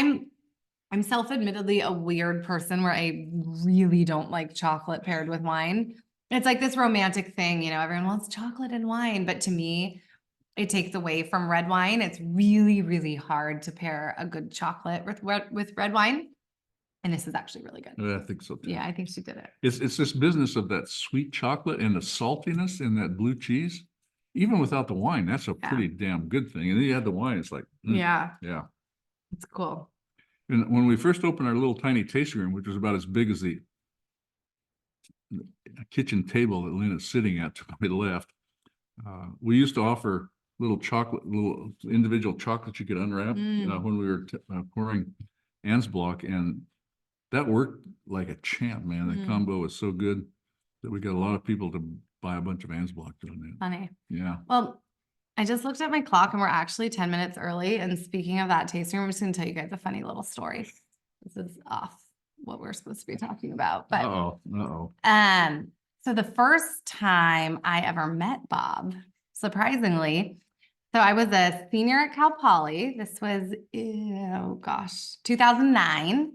I'm self-admittedly a weird person where I really don't like chocolate paired with wine. It's like this romantic thing, everyone wants chocolate and wine, but to me, it takes away from red wine. It's really, really hard to pair a good chocolate with red wine. And this is actually really good. Yeah, I think so too. Yeah, I think she did it. It's this business of that sweet chocolate and the saltiness in that blue cheese. Even without the wine, that's a pretty damn good thing. And then you add the wine, it's like, yeah, it's cool. And when we first opened our little tiny tasting room, which was about as big as the kitchen table that Lynn is sitting at to my left, we used to offer little individual chocolates you could unwrap, when we were pouring Ann's block, and that worked like a champ, man. The combo was so good that we got a lot of people to buy a bunch of Ann's block doing that. Funny. Yeah. Well, I just looked at my clock and we're actually 10 minutes early. And speaking of that tasting room, I'm just gonna tell you guys a funny little story. This is off what we're supposed to be talking about, but so the first time I ever met Bob, surprisingly, so I was a senior at Cal Poly. This was, oh gosh, 2009.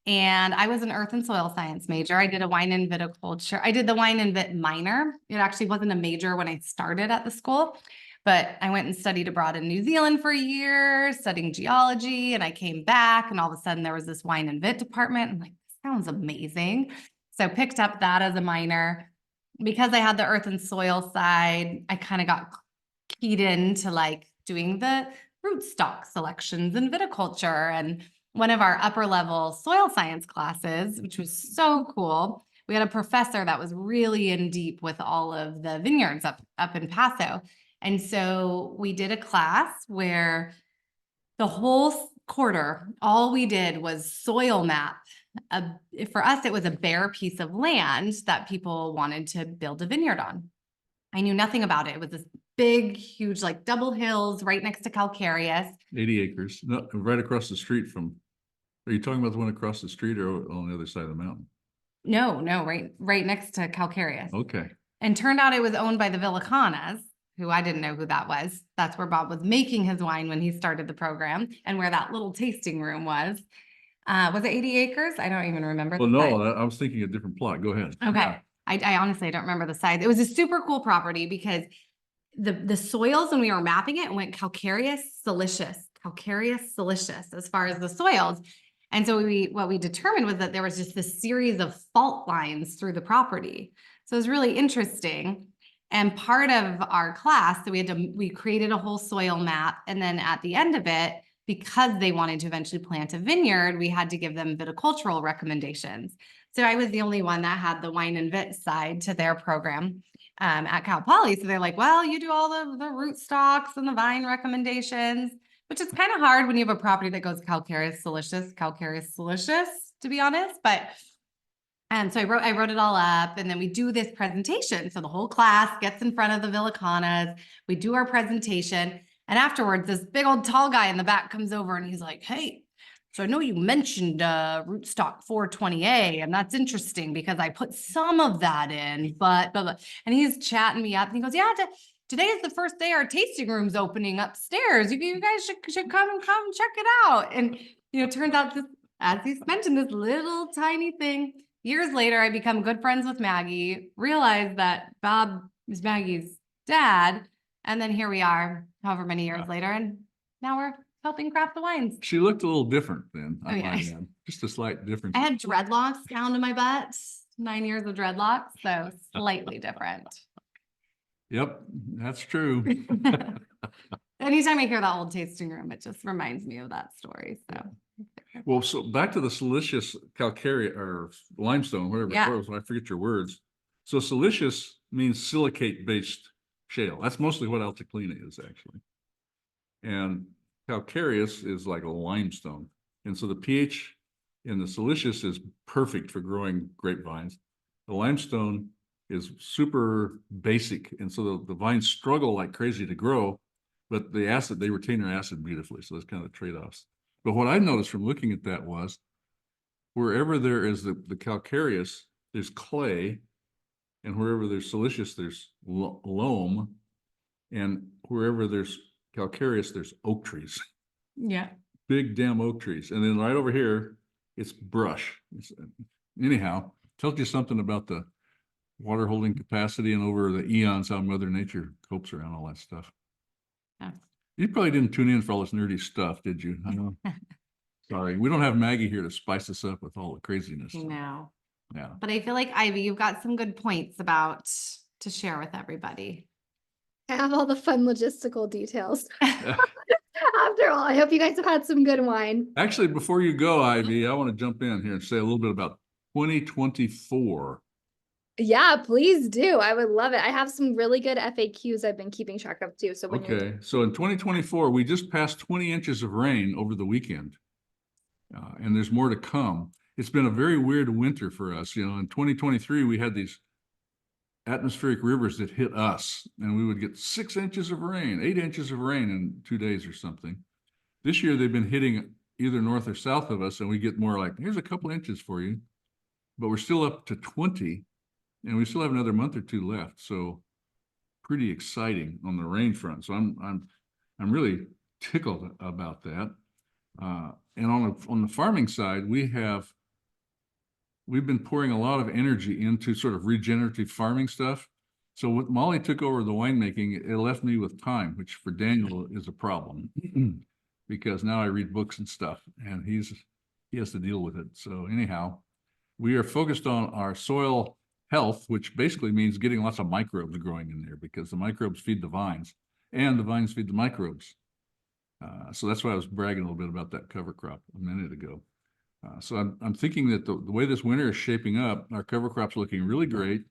And I was an earth and soil science major. I did a wine and viticulture. I did the wine and vit minor. It actually wasn't a major when I started at the school, but I went and studied abroad in New Zealand for a year, studying geology. And I came back and all of a sudden there was this wine and vit department. I'm like, this sounds amazing. So picked up that as a minor. Because I had the earth and soil side, I kind of got keyed into like doing the rootstock selections and viticulture. And one of our upper level soil science classes, which was so cool, we had a professor that was really in deep with all of the vineyards up in Paso. And so we did a class where the whole quarter, all we did was soil map. For us, it was a bare piece of land that people wanted to build a vineyard on. I knew nothing about it. It was this big, huge, like double hills right next to calcareous. 80 acres, no, right across the street from, are you talking about the one across the street or on the other side of the mountain? No, right next to calcareous. Okay. And turned out it was owned by the Villacanas, who I didn't know who that was. That's where Bob was making his wine when he started the program and where that little tasting room was. Was it 80 acres? I don't even remember. Well, no, I was thinking a different plot. Go ahead. Okay. Yeah. I honestly don't remember the size. It was a super cool property because the soils when we were mapping it went calcareous, silicious as far as the soils. And so what we determined was that there was just this series of fault lines through the property. So it was really interesting. And part of our class, so we created a whole soil map. And then at the end of it, because they wanted to eventually plant a vineyard, we had to give them viticultural recommendations. So I was the only one that had the wine and vit side to their program at Cal Poly. So they're like, well, you do all the rootstocks and the vine recommendations, which is kind of hard when you have a property that goes calcareous, silicious, to be honest. But so I wrote it all up, and then we do this presentation. So the whole class gets in front of the Villacanas. We do our presentation. And afterwards, this big old tall guy in the back comes over and he's like, hey, so I know you mentioned rootstock 420A, and that's interesting because I put some of that in, but blah, blah. And he's chatting me up and he goes, yeah, today is the first day our tasting room's opening upstairs. You guys should come and check it out. And, turns out this, as he's mentioned, this little tiny thing. Years later, I become good friends with Maggie, realize that Bob is Maggie's dad. And then here we are, however many years later, and now we're helping craft the wines. She looked a little different then. Oh, yeah. Just a slight difference. I had dreadlocks down to my butt, 9 years of dreadlocks, so slightly different. Yep, that's true. Anytime I hear that old tasting room, it just reminds me of that story. So, well, so back to the silicious calcareous or limestone, whatever it was, I forget your words. So silicious means silicate-based shale. That's mostly what Alta Colina is actually. And calcareous is like a limestone. And so the pH in the silicious is perfect for growing grapevines. The limestone is super basic. And so the vines struggle like crazy to grow, but the acid, they retain their acid beautifully. So that's kind of the trade-offs. But what I noticed from looking at that was wherever there is the calcareous, there's clay, and wherever there's silicious, there's loam, and wherever there's calcareous, there's oak trees. Yeah. Big damn oak trees. And then right over here, it's brush. Anyhow, tells you something about the water holding capacity and over the eons, how Mother Nature copes around all that stuff. Yeah. You probably didn't tune in for all this nerdy stuff, did you? I know. Sorry, we don't have Maggie here to spice us up with all the craziness. No. Yeah. But I feel like, Ivy, you've got some good points to share with everybody. I have all the fun logistical details. After all, I hope you guys have had some good wine. Actually, before you go, Ivy, I want to jump in here and say a little bit about 2024. Yeah, please do. I would love it. I have some really good FAQs I've been keeping track of too. So when Okay, so in 2024, we just passed 20 inches of rain over the weekend, and there's more to come. It's been a very weird winter for us. In 2023, we had these atmospheric rivers that hit us, and we would get 6 inches of rain, 8 inches of rain in 2 days or something. This year they've been hitting either north or south of us, and we get more like, here's a couple inches for you, but we're still up to 20, and we still have another month or two left. So pretty exciting on the rain front. So I'm really tickled about that. And on the farming side, we've been pouring a lot of energy into sort of regenerative farming stuff. So when Molly took over the winemaking, it left me with time, which for Daniel is a problem because now I read books and stuff, and he has to deal with it. So anyhow, we are focused on our soil health, which basically means getting lots of microbes growing in there because the microbes feed the vines and the vines feed the microbes. So that's why I was bragging a little bit about that cover crop a minute ago. So I'm thinking that the way this winter is shaping up, our cover crop's looking really great.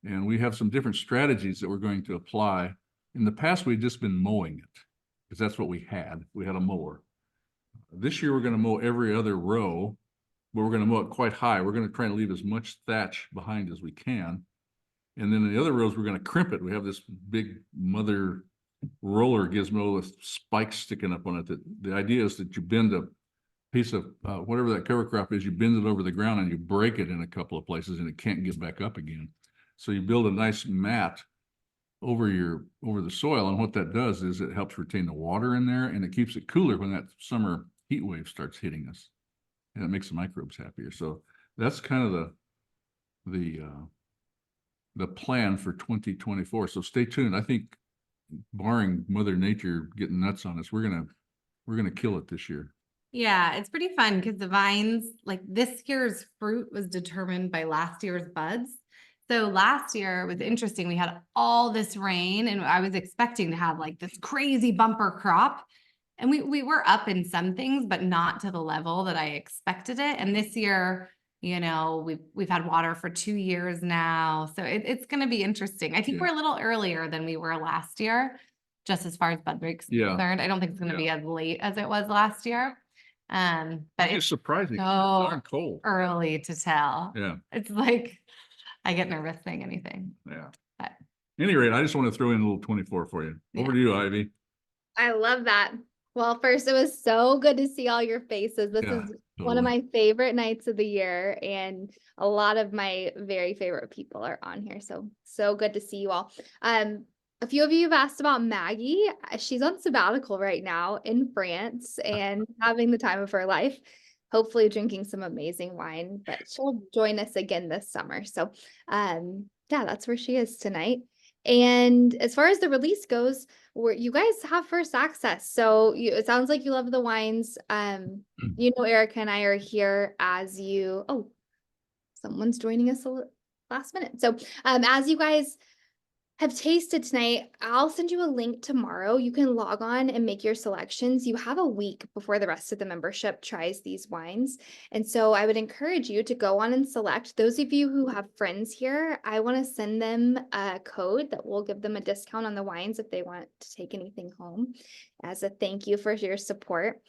And we have some different strategies that we're going to apply. In the past, we'd just been mowing it because that's what we had. We had a mower. This year, we're going to mow every other row, but we're going to mow it quite high. We're going to try and leave as much thatch behind as we can. And then in the other rows, we're going to crimp it. We have this big mother roller gizmo with spikes sticking up on it. The idea is that you bend a piece of whatever that cover crop is, you bend it over the ground and you break it in a couple of places and it can't get back up again. So you build a nice mat over the soil, and what that does is it helps retain the water in there, and it keeps it cooler when that summer heat wave starts hitting us, and it makes the microbes happier. So that's kind of the plan for 2024. So stay tuned. I think barring Mother Nature getting nuts on us, we're gonna kill it this year. Yeah, it's pretty fun because the vines, like this year's fruit was determined by last year's buds. So last year was interesting. We had all this rain and I was expecting to have like this crazy bumper crop. And we were up in some things, but not to the level that I expected it. And this year, you know, we've had water for 2 years now. So it's going to be interesting. I think we're a little earlier than we were last year, just as far as bud breaks concerned. I don't think it's going to be as late as it was last year. But it's surprising. so Darn cold. early to tell. Yeah. It's like I get nervous saying anything. Yeah. But at any rate, I just want to throw in a little 24 for you. Over to you, Ivy. I love that. Well, first, it was so good to see all your faces. This is one of my favorite nights of the year, and a lot of my very favorite people are on here. So good to see you all. A few of you have asked about Maggie. She's on sabbatical right now in France and having the time of her life, hopefully drinking some amazing wine, but she'll join us again this summer. So, yeah, that's where she is tonight. And as far as the release goes, you guys have first access. So it sounds like you love the wines. You know, Erica and I are here as you, someone's joining us last minute. So as you guys have tasted tonight, I'll send you a link tomorrow. You can log on and make your selections. You have a week before the rest of the membership tries these wines. And so I would encourage you to go on and select. Those of you who have friends here, I want to send them a code that will give them a discount on the wines if they want to take anything home as a thank you for your support.